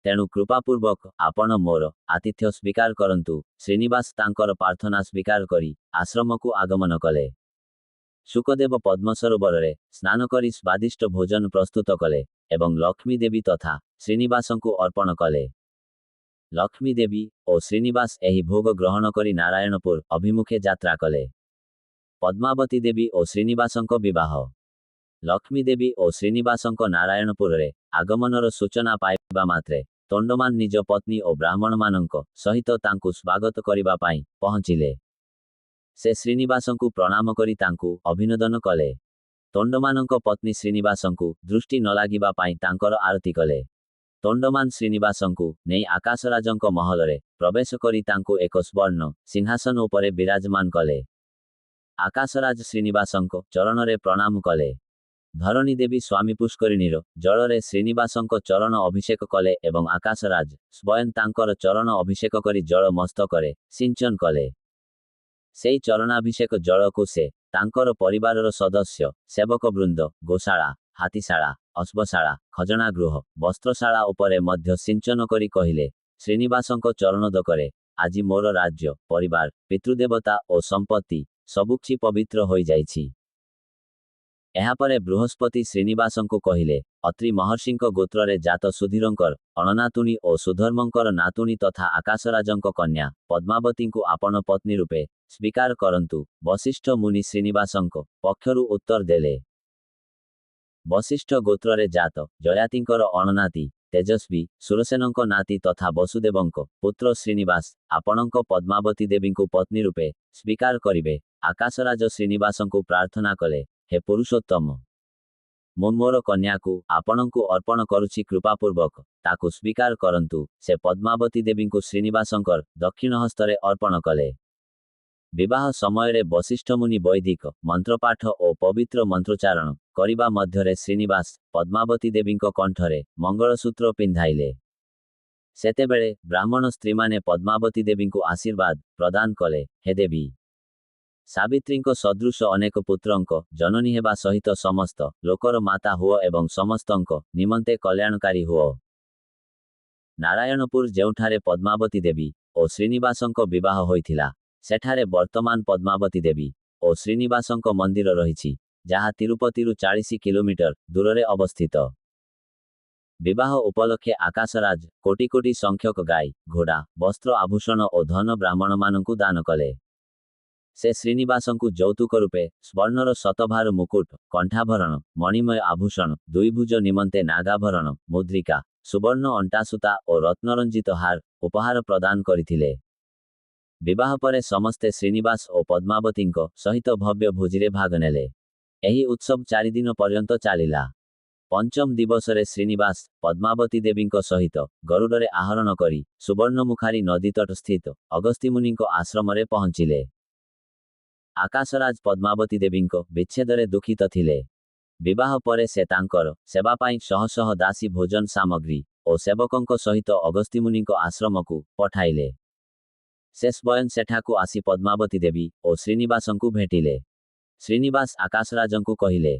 ତେଣୁ କୃପାପୂର୍ବକ ଆପଣ ମୋର ଆତିଥ୍ୟ ସ୍ୱୀକାର କରନ୍ତୁ। ଶ୍ରୀନିବାସ ତାଙ୍କର ପ୍ରାର୍ଥନା ସ୍ୱୀକାର କରି ଆଶ୍ରମକୁ ଆଗମନ କଲେ। ଶୁକଦେବ ପଦ୍ମସରୋବରରେ ସ୍ନାନ କରି ସ୍ୱାଦିଷ୍ଟ ଭୋଜନ ପ୍ରସ୍ତୁତ କଲେ ଏବଂ ଲକ୍ଷ୍ମୀ ଦେବୀ ତଥା ଶ୍ରୀନିବାସଙ୍କୁ ଅର୍ପଣ କଲେ। ଲକ୍ଷ୍ମୀ ଦେବୀ ଓ ଶ୍ରୀନିବାସ ଏହି ଭୋଗ ଗ୍ରହଣ କରି ନାରାୟଣପୁର ଅଭିମୁଖେ ଯାତ୍ରା କଲେ। ପଦ୍ମାବତୀ ଦେବୀ ଓ ଶ୍ରୀନିବାସଙ୍କ ବିବାହ। ଲକ୍ଷ୍ମୀ ଦେବୀ ଓ ଶ୍ରୀନିବାସଙ୍କ ନାରାୟଣପୁରରେ ଆଗମନର ସୂଚନା ପାଇବା ମାତ୍ରେ ତୋଣ୍ଡମାନ ନିଜ ପତ୍ନୀ ଓ ବ୍ରାହ୍ମଣମାନଙ୍କ ସହିତ ତାଙ୍କୁ ସ୍ୱାଗତ କରିବା ପାଇଁ ପହଞ୍ଚିଲେ। ସେ ଶ୍ରୀନିବାସଙ୍କୁ ପ୍ରଣାମ କରି ତାଙ୍କୁ ଅଭିନନ୍ଦନ କଲେ। ତୋଣ୍ଡମାନଙ୍କ ପତ୍ନୀ ଶ୍ରୀନିବାସଙ୍କୁ ଦୃଷ୍ଟି ନ ଲାଗିବା ପାଇଁ ତାଙ୍କର ଆରତି କଲେ। ତୋଣ୍ଡମାନ ଶ୍ରୀନିବାସଙ୍କୁ ନେଇ ଆକାଶରାଜଙ୍କ ମହଲରେ ପ୍ରବେଶ କରି ତାଙ୍କୁ ଏକ ସ୍ୱର୍ଣ୍ଣ ସିଂହାସନ ଉପରେ ବିରାଜମାନ କଲେ। ଆକାଶରାଜ ଶ୍ରୀନିବାସଙ୍କ ଚରଣରେ ପ୍ରଣାମ କଲେ। ଧରଣୀ ଦେବୀ ସ୍ୱାମୀ ପୁଷ୍କରିଣୀର ଜଳରେ ଶ୍ରୀନିବାସଙ୍କ ଚରଣ ଅଭିଷେକ କଲେ ଏବଂ ଆକାଶରାଜ ସ୍ୱୟଂ ତାଙ୍କର ଚରଣ ଅଭିଷେକ କରି ଜଳ ମସ୍ତକରେ ସିଞ୍ଚନ କଲେ। ସେହି ଚରଣାଭିଷେକ ଜଳକୁ ସେ ତାଙ୍କର ପରିବାରର ସଦସ୍ୟ, ସେବକବୃନ୍ଦ, ଗୋଶାଳା, ହାତୀଶାଳା, ଅଶ୍ଵଶାଳା, ଖଜଣା ଗୃହ, ବସ୍ତ୍ରଶାଳା ଉପରେ ମଧ୍ୟ ସିଞ୍ଚନ କରି କହିଲେ, ଶ୍ରୀନିବାସଙ୍କ ଚରଣୋଦକରେ ଆଜି ମୋର ରାଜ୍ୟ, ପରିବାର, ପିତୃଦେବତା ଓ ସମ୍ପତ୍ତି ସବୁକିଛି ପବିତ୍ର ହୋଇଯାଇଛି। ଏହାପରେ ବୃହସ୍ପତି ଶ୍ରୀନିବାସଙ୍କୁ କହିଲେ, ଅତ୍ରି ମହର୍ଷିଙ୍କ ଗୋତ୍ରରେ ଜାତ ସୁଧୀରଙ୍କର ଅଣନାତୁଣୀ ଓ ସୁଧର୍ମଙ୍କର ନାତୁଣୀ ତଥା ଆକାଶରାଜଙ୍କ କନ୍ୟା ପଦ୍ମାବତୀଙ୍କୁ ଆପଣ ପତ୍ନୀ ରୂପେ ସ୍ୱୀକାର କରନ୍ତୁ। ବଶିଷ୍ଠ ମୁନି ଶ୍ରୀନିବାସଙ୍କ ପକ୍ଷରୁ ଉତ୍ତର ଦେଲେ, ବଶିଷ୍ଠ ଗୋତ୍ରରେ ଜାତ ଜୟାତିଙ୍କର ଅଣନାତି ତେଜସ୍ୱୀ ସୁରସେନଙ୍କ ନାତି ତଥା ବସୁଦେବଙ୍କ ପୁତ୍ର ଶ୍ରୀନିବାସ ଆପଣଙ୍କ ପଦ୍ମାବତୀ ଦେବୀଙ୍କୁ ପତ୍ନୀ ରୂପେ ସ୍ୱୀକାର କରିବେ। ଆକାଶରାଜ ଶ୍ରୀନିବାସଙ୍କୁ ପ୍ରାର୍ଥନା କଲେ, ହେ ପୁରୁଷୋତ୍ତମ, ମୁଁ ମୋର କନ୍ୟାକୁ ଆପଣଙ୍କୁ ଅର୍ପଣ କରୁଛି, କୃପାପୂର୍ବକ ତାକୁ ସ୍ୱୀକାର କରନ୍ତୁ। ସେ ପଦ୍ମାବତୀ ଦେବୀଙ୍କୁ ଶ୍ରୀନିବାସଙ୍କର ଦକ୍ଷିଣ ହସ୍ତରେ ଅର୍ପଣ କଲେ। ବିବାହ ସମୟରେ ବଶିଷ୍ଠ ମୁନି ବୈଦିକ ମନ୍ତ୍ରପାଠ ଓ ପବିତ୍ର ମନ୍ତ୍ରୋଚ୍ଚାରଣ କରିବା ମଧ୍ୟରେ ଶ୍ରୀନିବାସ ପଦ୍ମାବତୀ ଦେବୀଙ୍କ କଣ୍ଠରେ ମଙ୍ଗଳସୂତ୍ର ପିନ୍ଧାଇଲେ। ସେତେବେଳେ ବ୍ରାହ୍ମଣ ସ୍ତ୍ରୀମାନେ ପଦ୍ମାବତୀ ଦେବୀଙ୍କୁ ଆଶୀର୍ବାଦ ପ୍ରଦାନ କଲେ, ହେ ଦେବୀ, ସାବିତ୍ରୀଙ୍କ ସଦୃଶ ଅନେକ ପୁତ୍ରଙ୍କ ଜନନୀ ହେବା ସହିତ ସମସ୍ତ ଲୋକର ମାତା ହୁଅ ଏବଂ ସମସ୍ତଙ୍କ ନିମନ୍ତେ କଲ୍ୟାଣକାରୀ ହୁଅ। ନାରାୟଣପୁର ଯେଉଁଠାରେ ପଦ୍ମାବତୀ ଦେବୀ ଓ ଶ୍ରୀନିବାସଙ୍କ ବିବାହ ହୋଇଥିଲା, ସେଠାରେ ବର୍ତ୍ତମାନ ପଦ୍ମାବତୀ ଦେବୀ ଓ ଶ୍ରୀନିବାସଙ୍କ ମନ୍ଦିର ରହିଛି, ଯାହା ତିରୁପତିରୁ 40 କିଲୋମିଟର ଦୂରରେ ଅବସ୍ଥିତ। ବିବାହ ଉପଲକ୍ଷେ ଆକାଶରାଜ କୋଟି କୋଟି ସଂଖ୍ୟକ ଗାଈ, ଘୋଡ଼ା, ବସ୍ତ୍ର, ଆଭୂଷଣ ଓ ଧନ ବ୍ରାହ୍ମଣମାନଙ୍କୁ ଦାନ କଲେ। ସେ ଶ୍ରୀନିବାସଙ୍କୁ ଯୌତୁକ ରୂପେ ସ୍ୱର୍ଣ୍ଣର ଶତଭାର ମୁକୁଟ, କଣ୍ଠାଭରଣ, ମଣିମୟ ଆଭୂଷଣ, ଦୁଇଭୁଜ ନିମନ୍ତେ ନାଗାଭରଣ, ମୁଦ୍ରିକା, ସୁବର୍ଣ୍ଣ ଅଣ୍ଟାସୂତା ଓ ରତ୍ନରଞ୍ଜିତ ହାର ଉପହାର ପ୍ରଦାନ କରିଥିଲେ। ବିବାହ ପରେ ସମସ୍ତେ ଶ୍ରୀନିବାସ ଓ ପଦ୍ମାବତୀଙ୍କ ସହିତ ଭବ୍ୟ ଭୋଜିରେ ଭାଗ ନେଲେ। ଏହି ଉତ୍ସବ 4 ଦିନ ପର୍ଯ୍ୟନ୍ତ ଚାଲିଲା। ପଞ୍ଚମ ଦିବସରେ ଶ୍ରୀନିବାସ ପଦ୍ମାବତୀ ଦେବୀଙ୍କ ସହିତ ଗରୁଡ଼ରେ ଆରୋହଣ କରି ସୁବର୍ଣ୍ଣମୁଖାରୀ ନଦୀତଟ ସ୍ଥିତ ଅଗସ୍ତ୍ୟମୁନିଙ୍କ ଆଶ୍ରମରେ ପହଞ୍ଚିଲେ। ଆକାଶରାଜ ପଦ୍ମାବତୀ ଦେବୀଙ୍କ ବିଚ୍ଛେଦରେ ଦୁଃଖିତ ଥିଲେ। ବିବାହ ପରେ ସେ ତାଙ୍କର ସେବା ପାଇଁ ଶହ ଶହ ଦାସୀ, ଭୋଜନ ସାମଗ୍ରୀ ଓ ସେବକଙ୍କ ସହିତ ଅଗସ୍ତ୍ୟମୁନିଙ୍କ ଆଶ୍ରମକୁ ପଠାଇଲେ। ସେ ସ୍ୱୟଂ ସେଠାକୁ ଆସି ପଦ୍ମାବତୀ ଦେବୀ ଓ ଶ୍ରୀନିବାସଙ୍କୁ ଭେଟିଲେ। ଶ୍ରୀନିବାସ ଆକାଶରାଜଙ୍କୁ କହିଲେ,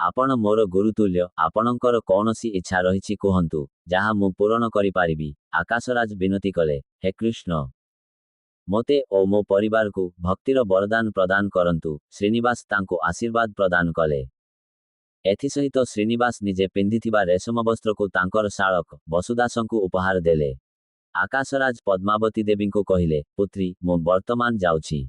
ଆପଣ ମୋର ଗୁରୁତୁଲ୍ୟ, ଆପଣଙ୍କର କୌଣସି ଇଚ୍ଛା ରହିଛି କୁହନ୍ତୁ, ଯାହା ମୁଁ ପୂରଣ କରିପାରିବି। ଆକାଶରାଜ ବିନତି କଲେ, ହେ କୃଷ୍ଣ, ମୋତେ ଓ ମୋ ପରିବାରକୁ ଭକ୍ତିର ବରଦାନ ପ୍ରଦାନ କରନ୍ତୁ। ଶ୍ରୀନିବାସ ତାଙ୍କୁ ଆଶୀର୍ବାଦ ପ୍ରଦାନ କଲେ। ଏଥିସହିତ ଶ୍ରୀନିବାସ ନିଜେ ପିନ୍ଧିଥିବା ରେଶମ ବସ୍ତ୍ରକୁ ତାଙ୍କର ଶାଳକ ବସୁଦାସଙ୍କୁ ଉପହାର ଦେଲେ। ଆକାଶରାଜ ପଦ୍ମାବତୀ ଦେବୀଙ୍କୁ କହିଲେ, ପୁତ୍ରୀ, ମୁଁ ବର୍ତ୍ତମାନ ଯାଉଛି।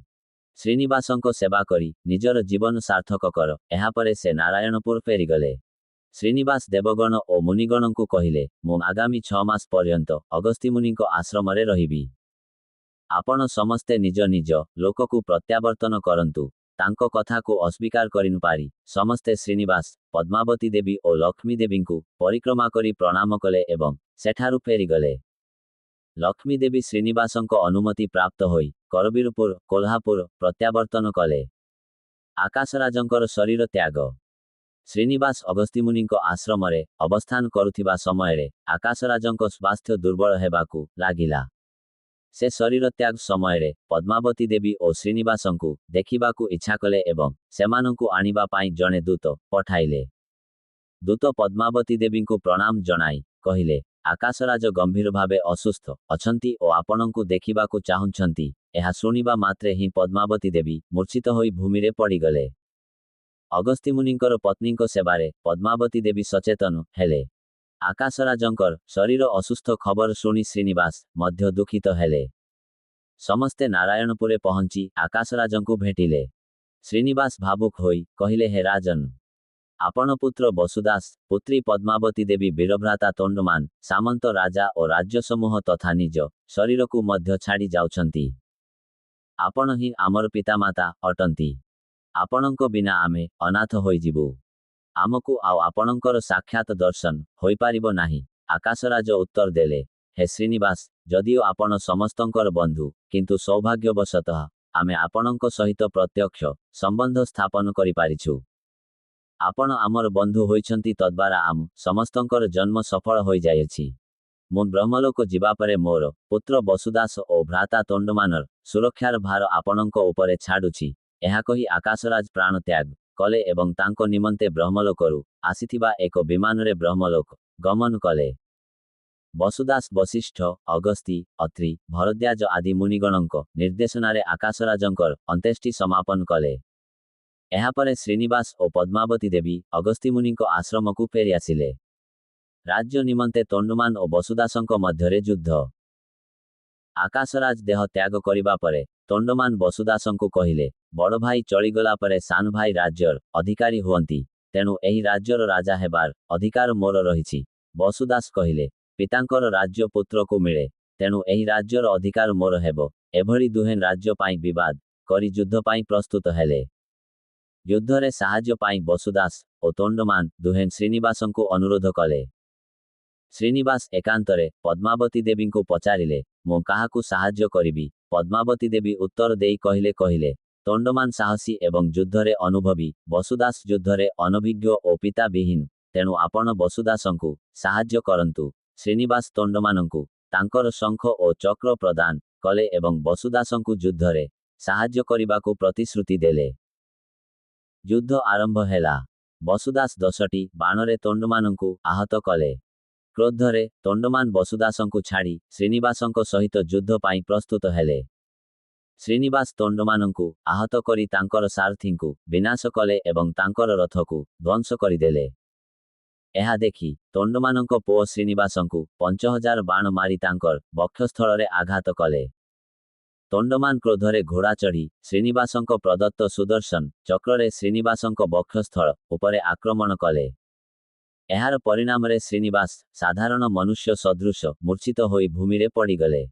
ଶ୍ରୀନିବାସଙ୍କ ସେବା କରି ନିଜର ଜୀବନ ସାର୍ଥକ କର। ଏହାପରେ ସେ ନାରାୟଣପୁର ଫେରିଗଲେ। ଶ୍ରୀନିବାସ ଦେବଗଣ ଓ ମୁନିଗଣଙ୍କୁ କହିଲେ, ମୁଁ ଆଗାମୀ 6 ମାସ ପର୍ଯ୍ୟନ୍ତ ଅଗସ୍ତ୍ୟମୁନିଙ୍କ ଆଶ୍ରମରେ ରହିବି। ଆପଣ ସମସ୍ତେ ନିଜ ନିଜ ଲୋକକୁ ପ୍ରତ୍ୟାବର୍ତ୍ତନ କରନ୍ତୁ। ତାଙ୍କ କଥାକୁ ଅସ୍ୱୀକାର କରିନପାରି ସମସ୍ତେ ଶ୍ରୀନିବାସ, ପଦ୍ମାବତୀ ଦେବୀ ଓ ଲକ୍ଷ୍ମୀ ଦେବୀଙ୍କୁ ପରିକ୍ରମା କରି ପ୍ରଣାମ କଲେ ଏବଂ ସେଠାରୁ ଫେରିଗଲେ। ଲକ୍ଷ୍ମୀ ଦେବୀ ଶ୍ରୀନିବାସଙ୍କ ଅନୁମତି ପ୍ରାପ୍ତ ହୋଇ କରବୀରପୁର, କୋଲ୍ହାପୁର ପ୍ରତ୍ୟାବର୍ତ୍ତନ କଲେ। ଆକାଶରାଜଙ୍କର ଶରୀର ତ୍ୟାଗ। ଶ୍ରୀନିବାସ ଅଗସ୍ତ୍ୟମୁନିଙ୍କ ଆଶ୍ରମରେ ଅବସ୍ଥାନ କରୁଥିବା ସମୟରେ ଆକାଶରାଜଙ୍କ ସ୍ୱାସ୍ଥ୍ୟ ଦୁର୍ବଳ ହେବାକୁ ଲାଗିଲା। ସେ ଶରୀର ତ୍ୟାଗ ସମୟରେ ପଦ୍ମାବତୀ ଦେବୀ ଓ ଶ୍ରୀନିବାସଙ୍କୁ ଦେଖିବାକୁ ଇଚ୍ଛା କଲେ ଏବଂ ସେମାନଙ୍କୁ ଆଣିବା ପାଇଁ ଜଣେ ଦୂତ ପଠାଇଲେ। ଦୂତ ପଦ୍ମାବତୀ ଦେବୀଙ୍କୁ ପ୍ରଣାମ ଜଣାଇ କହିଲେ, ଆକାଶରାଜ ଗମ୍ଭୀର ଭାବେ ଅସୁସ୍ଥ ଅଛନ୍ତି ଓ ଆପଣଙ୍କୁ ଦେଖିବାକୁ ଚାହୁଁଛନ୍ତି। ଏହା ଶୁଣିବା ମାତ୍ରେ ହିଁ ପଦ୍ମାବତୀ ଦେବୀ ମୂର୍ଚ୍ଛିତ ହୋଇ ଭୂମିରେ ପଡ଼ିଗଲେ। ଅଗସ୍ତ୍ୟମୁନିଙ୍କର ପତ୍ନୀଙ୍କ ସେବାରେ ପଦ୍ମାବତୀ ଦେବୀ ସଚେତନ ହେଲେ। ଆକାଶରାଜଙ୍କର ଶରୀର ଅସୁସ୍ଥ ଖବର ଶୁଣି ଶ୍ରୀନିବାସ ମଧ୍ୟ ଦୁଃଖିତ ହେଲେ। ସମସ୍ତେ ନାରାୟଣପୁରେ ପହଞ୍ଚି ଆକାଶରାଜଙ୍କୁ ଭେଟିଲେ। ଶ୍ରୀନିବାସ ଭାବୁକ ହୋଇ କହିଲେ, ହେ ରାଜନ, ଆପଣ ପୁତ୍ର ବସୁଦାସ, ପୁତ୍ରୀ ପଦ୍ମାବତୀ ଦେବୀ, ବୀରଭ୍ରାତା ତୋଣ୍ଡମାନ, ସାମନ୍ତ ରାଜା ଓ ରାଜ୍ୟସମୂହ ତଥା ନିଜ ଶରୀରକୁ ମଧ୍ୟ ଛାଡ଼ି ଯାଉଛନ୍ତି। ଆପଣ ହିଁ ଆମର ପିତାମାତା ଅଟନ୍ତି। ଆପଣଙ୍କ ବିନା ଆମେ ଅନାଥ ହୋଇଯିବୁ। ଆମକୁ ଆଉ ଆପଣଙ୍କର ସାକ୍ଷାତ ଦର୍ଶନ ହୋଇପାରିବ ନାହିଁ। ଆକାଶରାଜ ଉତ୍ତର ଦେଲେ, ହେ ଶ୍ରୀନିବାସ, ଯଦିଓ ଆପଣ ସମସ୍ତଙ୍କର ବନ୍ଧୁ, କିନ୍ତୁ ସୌଭାଗ୍ୟବଶତଃ ଆମେ ଆପଣଙ୍କ ସହିତ ପ୍ରତ୍ୟକ୍ଷ ସମ୍ବନ୍ଧ ସ୍ଥାପନ କରିପାରିଛୁ। ଆପଣ ଆମର ବନ୍ଧୁ ହୋଇଛନ୍ତି, ତଦ୍ୱାରା ଆମ ସମସ୍ତଙ୍କର ଜନ୍ମ ସଫଳ ହୋଇଯାଇଅଛି। ମୁଁ ବ୍ରହ୍ମଲୋକ ଯିବା ପରେ ମୋର ପୁତ୍ର ବସୁଦାସ ଓ ଭ୍ରାତା ତୋଣ୍ଡମାନର ସୁରକ୍ଷାର ଭାର ଆପଣଙ୍କ ଉପରେ ଛାଡୁଛି। ଏହା କହି ଆକାଶରାଜ ପ୍ରାଣ ତ୍ୟାଗ କଲେ ଏବଂ ତାଙ୍କ ନିମନ୍ତେ ବ୍ରହ୍ମଲୋକରୁ ଆସିଥିବା ଏକ ବିମାନରେ ବ୍ରହ୍ମଲୋକ ଗମନ କଲେ। ବସୁଦାସ ବଶିଷ୍ଠ, ଅଗସ୍ତୀ, ଅତ୍ରି, ଭରଦ୍ୱାଜ ଆଦି ମୁନିଗଣଙ୍କ ନିର୍ଦ୍ଦେଶନାରେ ଆକାଶରାଜଙ୍କର ଅନ୍ତେଷ୍ଟି ସମାପନ କଲେ। ଏହାପରେ ଶ୍ରୀନିବାସ ଓ ପଦ୍ମାବତୀ ଦେବୀ ଅଗସ୍ତ୍ୟମୁନିଙ୍କ ଆଶ୍ରମକୁ ଫେରିଆସିଲେ। ରାଜ୍ୟ ନିମନ୍ତେ ତୋଣ୍ଡମାନ ଓ ବସୁଦାସଙ୍କ ମଧ୍ୟରେ ଯୁଦ୍ଧ। ଆକାଶରାଜ ଦେହ ତ୍ୟାଗ କରିବା ପରେ ତୋଣ୍ଡମାନ ବସୁଦାସଙ୍କୁ କହିଲେ, ବଡ଼ ଭାଇ ଚଳିଗଲା ପରେ ସାନ ଭାଇ ରାଜ୍ୟର ଅଧିକାରୀ ହୁଅନ୍ତି, ତେଣୁ ଏହି ରାଜ୍ୟର ରାଜା ହେବାର ଅଧିକାର ମୋର ରହିଛି। ବସୁଦାସ କହିଲେ, ପିତାଙ୍କର ରାଜ୍ୟ ପୁତ୍ରକୁ ମିଳେ, ତେଣୁ ଏହି ରାଜ୍ୟର ଅଧିକାର ମୋର ହେବ। ଏଭଳି ଦୁହେଁ ରାଜ୍ୟ ପାଇଁ ବିବାଦ କରି ଯୁଦ୍ଧ ପାଇଁ ପ୍ରସ୍ତୁତ ହେଲେ। ଯୁଦ୍ଧରେ ସାହାଯ୍ୟ ପାଇଁ ବସୁଦାସ ଓ ତୋଣ୍ଡମାନ ଦୁହେଁ ଶ୍ରୀନିବାସଙ୍କୁ ଅନୁରୋଧ କଲେ। ଶ୍ରୀନିବାସ ଏକାନ୍ତରେ ପଦ୍ମାବତୀ ଦେବୀଙ୍କୁ ପଚାରିଲେ, ମୁଁ କାହାକୁ ସାହାଯ୍ୟ କରିବି? ପଦ୍ମାବତୀ ଦେବୀ ଉତ୍ତର ଦେଇ କହିଲେ, ତୋଣ୍ଡମାନ ସାହସୀ ଏବଂ ଯୁଦ୍ଧରେ ଅନୁଭବୀ, ବସୁଦାସ ଯୁଦ୍ଧରେ ଅନଭିଜ୍ଞ ଓ ପିତା ବିହୀନ, ତେଣୁ ଆପଣ ବସୁଦାସଙ୍କୁ ସାହାଯ୍ୟ କରନ୍ତୁ। ଶ୍ରୀନିବାସ ତୋଣ୍ଡମାନଙ୍କୁ ତାଙ୍କର ଶଙ୍ଖ ଓ ଚକ୍ର ପ୍ରଦାନ କଲେ ଏବଂ ବସୁଦାସଙ୍କୁ ଯୁଦ୍ଧରେ ସାହାଯ୍ୟ କରିବାକୁ ପ୍ରତିଶ୍ରୁତି ଦେଲେ। ଯୁଦ୍ଧ ଆରମ୍ଭ ହେଲା। ବସୁଦାସ 10ଟି ବାଣରେ ତୋଣ୍ଡମାନଙ୍କୁ ଆହତ କଲେ। କ୍ରୋଧରେ ତୋଣ୍ଡମାନ ବସୁଦାସଙ୍କୁ ଛାଡ଼ି ଶ୍ରୀନିବାସଙ୍କ ସହିତ ଯୁଦ୍ଧ ପାଇଁ ପ୍ରସ୍ତୁତ ହେଲେ। ଶ୍ରୀନିବାସ ତୋଣ୍ଡମାନଙ୍କୁ ଆହତ କରି ତାଙ୍କର ସାରଥୀଙ୍କୁ ବିନାଶ କଲେ ଏବଂ ତାଙ୍କର ରଥକୁ ଧ୍ୱଂସ କରିଦେଲେ। ଏହା ଦେଖି ତୋଣ୍ଡମାନଙ୍କ ପୁଅ ଶ୍ରୀନିବାସଙ୍କୁ 5000 ବାଣ ମାରି ତାଙ୍କର ବକ୍ଷସ୍ଥଳରେ ଆଘାତ କଲେ। ତୋଣ୍ଡମାନ କ୍ରୋଧରେ ଘୋଡ଼ା ଚଢ଼ି ଶ୍ରୀନିବାସଙ୍କ ପ୍ରଦତ୍ତ ସୁଦର୍ଶନ ଚକ୍ରରେ ଶ୍ରୀନିବାସଙ୍କ ବକ୍ଷସ୍ଥଳ ଉପରେ ଆକ୍ରମଣ କଲେ। ଏହାର ପରିଣାମରେ ଶ୍ରୀନିବାସ ସାଧାରଣ ମନୁଷ୍ୟ ସଦୃଶ ମୂର୍ଚ୍ଛିତ ହୋଇ ଭୂମିରେ ପଡ଼ିଗଲେ।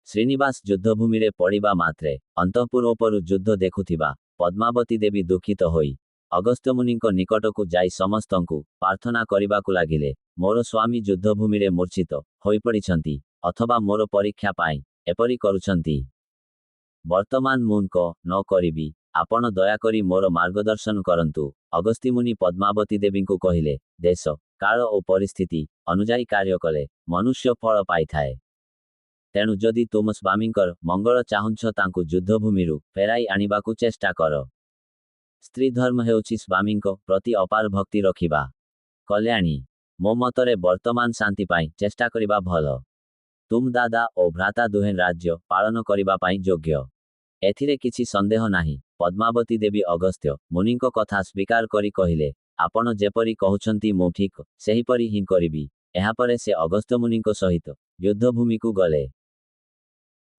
ଶ୍ରୀନିବାସ ଯୁଦ୍ଧଭୂମିରେ ପଡ଼ିବା ମାତ୍ରେ ଅନ୍ତଃପୁରୋପରୁ ଯୁଦ୍ଧ ଦେଖୁଥିବା ପଦ୍ମାବତୀ ଦେବୀ ଦୁଃଖିତ ହୋଇ ଅଗସ୍ତ୍ୟମୁନିଙ୍କ ନିକଟକୁ ଯାଇ ସମସ୍ତଙ୍କୁ ପ୍ରାର୍ଥନା କରିବାକୁ ଲାଗିଲେ, ମୋର ସ୍ୱାମୀ ଯୁଦ୍ଧଭୂମିରେ ମୂର୍ଚ୍ଛିତ ହୋଇପଡ଼ିଛନ୍ତି, ଅଥବା ମୋର ପରୀକ୍ଷା ପାଇଁ ଏପରି କରୁଛନ୍ତି। ବର୍ତ୍ତମାନ ମୁଁ ନ କରିବି, ଆପଣ ଦୟାକରି ମୋର ମାର୍ଗଦର୍ଶନ କରନ୍ତୁ। ଅଗସ୍ତ୍ୟମୁନି ପଦ୍ମାବତୀ ଦେବୀଙ୍କୁ କହିଲେ, ଦେଶ, କାଳ ଓ ପରିସ୍ଥିତି ଅନୁଯାୟୀ କାର୍ଯ୍ୟ କଲେ ମନୁଷ୍ୟ ଫଳ ପାଇଥାଏ। ତେଣୁ ଯଦି ତୁମ ସ୍ୱାମୀଙ୍କର ମଙ୍ଗଳ ଚାହୁଁଛ, ତାଙ୍କୁ ଯୁଦ୍ଧଭୂମିରୁ ଫେରାଇ ଆଣିବାକୁ ଚେଷ୍ଟା କର। ସ୍ତ୍ରୀ ଧର୍ମ ହେଉଛି ସ୍ୱାମୀଙ୍କ ପ୍ରତି ଅପାର ଭକ୍ତି ରଖିବା। କଲ୍ୟାଣୀ, ମୋ ମତରେ ବର୍ତ୍ତମାନ ଶାନ୍ତି ପାଇଁ ଚେଷ୍ଟା କରିବା ଭଲ। ତୁମ ଦାଦା ଓ ଭ୍ରାତା ଦୁହେଁ ରାଜ୍ୟ ପାଳନ କରିବା ପାଇଁ ଯୋଗ୍ୟ, ଏଥିରେ କିଛି ସନ୍ଦେହ ନାହିଁ। ପଦ୍ମାବତୀ ଦେବୀ ଅଗସ୍ତ୍ୟ ମୁନିଙ୍କ କଥା ସ୍ୱୀକାର କରି କହିଲେ, ଆପଣ ଯେପରି କହୁଛନ୍ତି ମୁଁ ଠିକ ସେହିପରି ହିଁ କରିବି। ଏହାପରେ ସେ ଅଗସ୍ତ୍ୟମୁନିଙ୍କ ସହିତ ଯୁଦ୍ଧଭୂମିକୁ ଗଲେ।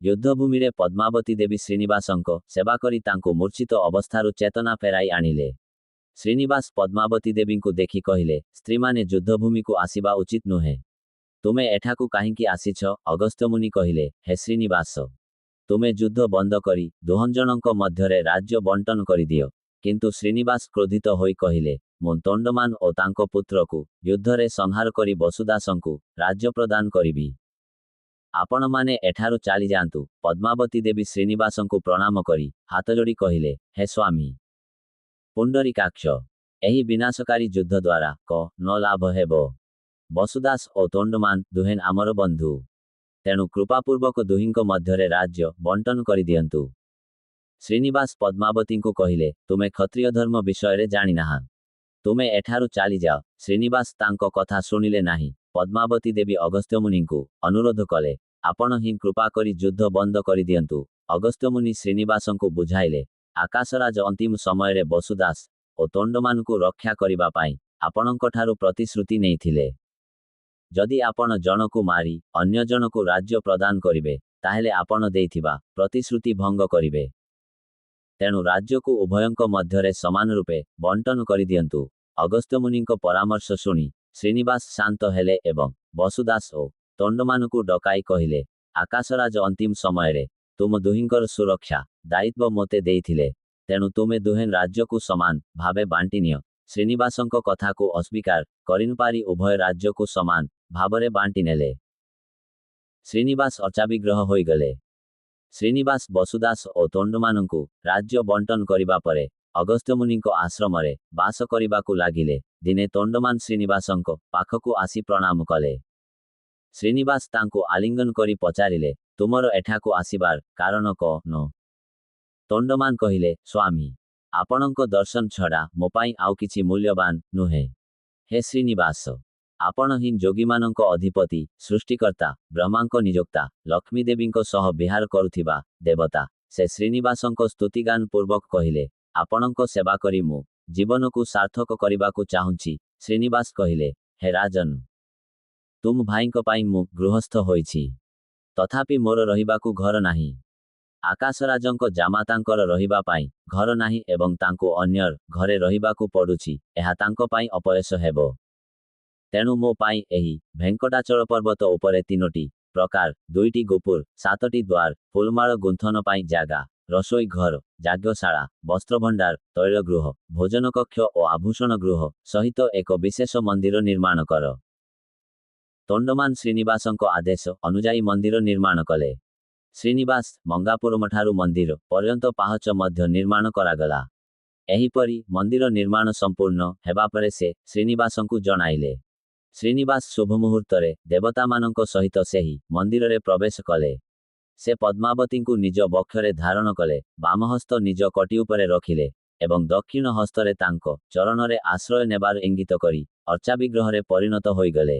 ଯୁଦ୍ଧଭୂମିରେ ପଦ୍ମାବତୀ ଦେବୀ ଶ୍ରୀନିବାସଙ୍କ ସେବା କରି ତାଙ୍କୁ ମୂର୍ଚ୍ଛିତ ଅବସ୍ଥାରୁ ଚେତନା ଫେରାଇ ଆଣିଲେ। ଶ୍ରୀନିବାସ ପଦ୍ମାବତୀ ଦେବୀଙ୍କୁ ଦେଖି କହିଲେ, ସ୍ତ୍ରୀମାନେ ଯୁଦ୍ଧଭୂମିକୁ ଆସିବା ଉଚିତ ନୁହେଁ। ତୁମେ ଏଠାକୁ କାହିଁକି ଆସିଛ? ଅଗସ୍ତ୍ୟମୁନି କହିଲେ, ହେ ଶ୍ରୀନିବାସ, ତୁମେ ଯୁଦ୍ଧ ବନ୍ଦ କରି ଦୁହଜଣଙ୍କ ମଧ୍ୟରେ ରାଜ୍ୟ ବଣ୍ଟନ କରିଦିଅ। କିନ୍ତୁ ଶ୍ରୀନିବାସ କ୍ରୋଧିତ ହୋଇ କହିଲେ, ମୁଁ ତୋଣ୍ଡମାନ ଓ ତାଙ୍କ ପୁତ୍ରକୁ ଯୁଦ୍ଧରେ ସଂହାର କରି ବସୁଦାସଙ୍କୁ ରାଜ୍ୟ ପ୍ରଦାନ କରିବି। ଆପଣମାନେ ଏଠାରୁ ଚାଲିଯାଆନ୍ତୁ। ପଦ୍ମାବତୀ ଦେବୀ ଶ୍ରୀନିବାସଙ୍କୁ ପ୍ରଣାମ କରି ହାତଯୋଡ଼ି କହିଲେ, ହେ ସ୍ୱାମୀ ପୁଣ୍ଡରୀକାକ୍ଷ, ଏହି ବିନାଶକାରୀ ଯୁଦ୍ଧ ଦ୍ୱାରା ନ ଲାଭ ହେବ। ବସୁଦାସ ଓ ତୋଣ୍ଡମାନ ଦୁହେଁ ଆମର ବନ୍ଧୁ। ତେଣୁ କୃପାପୂର୍ବକ ଦୁହିଁଙ୍କ ମଧ୍ୟରେ ରାଜ୍ୟ ବଣ୍ଟନ କରିଦିଅନ୍ତୁ। ଶ୍ରୀନିବାସ ପଦ୍ମାବତୀଙ୍କୁ କହିଲେ, ତୁମେ କ୍ଷତ୍ରିୟ ଧର୍ମ ବିଷୟରେ ଜାଣିନାହଁ। ତୁମେ ଏଠାରୁ ଚାଲିଯାଅ। ଶ୍ରୀନିବାସ ତାଙ୍କ କଥା ଶୁଣିଲେ ନାହିଁ। ପଦ୍ମାବତୀ ଦେବୀ ଅଗସ୍ତ୍ୟମୁନିଙ୍କୁ ଅନୁରୋଧ କଲେ, ଆପଣ ହିଁ କୃପା କରି ଯୁଦ୍ଧ ବନ୍ଦ କରିଦିଅନ୍ତୁ। ଅଗସ୍ତ୍ୟମୁନି ଶ୍ରୀନିବାସଙ୍କୁ ବୁଝାଇଲେ, ଆକାଶରାଜ ଅନ୍ତିମ ସମୟରେ ବସୁଦାସ ଓ ତୋଣ୍ଡମାନଙ୍କୁ ରକ୍ଷା କରିବା ପାଇଁ ଆପଣଙ୍କଠାରୁ ପ୍ରତିଶ୍ରୁତି ନେଇଥିଲେ। ଯଦି ଆପଣ ଜଣକୁ ମାରି ଅନ୍ୟ ଜଣକୁ ରାଜ୍ୟ ପ୍ରଦାନ କରିବେ, ତାହେଲେ ଆପଣ ଦେଇଥିବା ପ୍ରତିଶ୍ରୁତି ଭଙ୍ଗ କରିବେ। ତେଣୁ ରାଜ୍ୟକୁ ଉଭୟଙ୍କ ମଧ୍ୟରେ ସମାନ ରୂପେ ବଣ୍ଟନ କରିଦିଅନ୍ତୁ। ଅଗସ୍ତ୍ୟମୁନିଙ୍କ ପରାମର୍ଶ ଶୁଣି ଶ୍ରୀନିବାସ ଶାନ୍ତ ହେଲେ ଏବଂ ବସୁଦାସ ଓ ତୋଣ୍ଡମାନଙ୍କୁ ଡକାଇ କହିଲେ, ଆକାଶରାଜ ଅନ୍ତିମ ସମୟରେ ତୁମ ଦୁହିଁଙ୍କର ସୁରକ୍ଷା ଦାୟିତ୍ୱ ମୋତେ ଦେଇଥିଲେ। ତେଣୁ ତୁମେ ଦୁହେଁ ରାଜ୍ୟକୁ ସମାନ ଭାବେ ବାଣ୍ଟିନିଅ। ଶ୍ରୀନିବାସଙ୍କ କଥାକୁ ଅସ୍ୱୀକାର କରିନପାରି ଉଭୟ ରାଜ୍ୟକୁ ସମାନ ଭାବରେ ବାଣ୍ଟିନେଲେ। ଶ୍ରୀନିବାସ ଅର୍ଚ୍ଚାବିଗ୍ରହ ହୋଇଗଲେ। ଶ୍ରୀନିବାସ ବସୁଦାସ ଓ ତୋଣ୍ଡମାନଙ୍କୁ ରାଜ୍ୟ ବଣ୍ଟନ କରିବା ପରେ ଅଗସ୍ତ୍ୟମୁନିଙ୍କ ଆଶ୍ରମରେ ବାସ କରିବାକୁ ଲାଗିଲେ। ଦିନେ ତୋଣ୍ଡମାନ ଶ୍ରୀନିବାସଙ୍କ ପାଖକୁ ଆସି ପ୍ରଣାମ କଲେ। ଶ୍ରୀନିବାସ ତାଙ୍କୁ ଆଲିଙ୍ଗନ କରି ପଚାରିଲେ, ତୁମର ଏଠାକୁ ଆସିବାର କାରଣ କଣ? ତୋଣ୍ଡମାନ କହିଲେ, ସ୍ୱାମୀ, ଆପଣଙ୍କ ଦର୍ଶନ ଛଡ଼ା ମୋ ପାଇଁ ଆଉ କିଛି ମୂଲ୍ୟବାନ ନୁହେଁ। ହେ ଶ୍ରୀନିବାସ, ଆପଣ ହିଁ ଯୋଗୀମାନଙ୍କ ଅଧିପତି, ସୃଷ୍ଟିକର୍ତ୍ତା, ବ୍ରହ୍ମାଙ୍କ ନିଯୋକ୍ତା, ଲକ୍ଷ୍ମୀ ଦେବୀଙ୍କ ସହ ବିହାର କରୁଥିବା ଦେବତା। ସେ ଶ୍ରୀନିବାସଙ୍କ ସ୍ତୁତିଗାନ ପୂର୍ବକ କହିଲେ, ଆପଣଙ୍କ ସେବା କରି ମୁଁ ଜୀବନକୁ ସାର୍ଥକ କରିବାକୁ ଚାହୁଁଛି। ଶ୍ରୀନିବାସ କହିଲେ, ହେ ରାଜନ, ତୁମ ଭାଇଙ୍କ ପାଇଁ ମୁଁ ଗୃହସ୍ଥ ହୋଇଛି। ତଥାପି ମୋର ରହିବାକୁ ଘର ନାହିଁ। ଆକାଶରାଜଙ୍କ ଜାମାତାଙ୍କର ରହିବା ପାଇଁ ଘର ନାହିଁ ଏବଂ ତାଙ୍କୁ ଅନ୍ୟର ଘରେ ରହିବାକୁ ପଡ଼ୁଛି। ଏହା ତାଙ୍କ ପାଇଁ ଅପୟଶ ହେବ। ତେଣୁ ମୋ ପାଇଁ ଏହି ଭେଙ୍କଟାଚଳ ପର୍ବତ ଉପରେ 3ଟି ପ୍ରକାର, 2ଟି ଗୋପୁର, 7ଟି ଦ୍ୱାର, ଫୁଲମାଳ ଗୁନ୍ଥନ ପାଇଁ ଜାଗା, ରସୋଇ ଘର, ଯାଜ୍ଞଶାଳା, ବସ୍ତ୍ରଭଣ୍ଡାର, ତୈଳଗୃହ, ଭୋଜନକକ୍ଷ ଓ ଆଭୂଷଣ ଗୃହ ସହିତ ଏକ ବିଶେଷ ମନ୍ଦିର ନିର୍ମାଣ କର। ତୋଣ୍ଡମାନ ଶ୍ରୀନିବାସଙ୍କ ଆଦେଶ ଅନୁଯାୟୀ ମନ୍ଦିର ନିର୍ମାଣ କଲେ। ଶ୍ରୀନିବାସ ମଙ୍ଗାପୁରମଠାରୁ ମନ୍ଦିର ପର୍ଯ୍ୟନ୍ତ ପାହାଚ ମଧ୍ୟ ନିର୍ମାଣ କରାଗଲା। ଏହିପରି ମନ୍ଦିର ନିର୍ମାଣ ସମ୍ପୂର୍ଣ୍ଣ ହେବା ପରେ ସେ ଶ୍ରୀନିବାସଙ୍କୁ ଜଣାଇଲେ। ଶ୍ରୀନିବାସ ଶୁଭମୁହୂର୍ତ୍ତରେ ଦେବତାମାନଙ୍କ ସହିତ ସେହି ମନ୍ଦିରରେ ପ୍ରବେଶ କଲେ। ସେ ପଦ୍ମାବତୀଙ୍କୁ ନିଜ ବକ୍ଷରେ ଧାରଣ କଲେ, ବାମହସ୍ତ ନିଜ କଟି ଉପରେ ରଖିଲେ ଏବଂ ଦକ୍ଷିଣ ହସ୍ତରେ ତାଙ୍କ ଚରଣରେ ଆଶ୍ରୟ ନେବାର ଇଙ୍ଗିତ କରି ଅର୍ଚ୍ଚାବିଗ୍ରହରେ ପରିଣତ ହୋଇଗଲେ।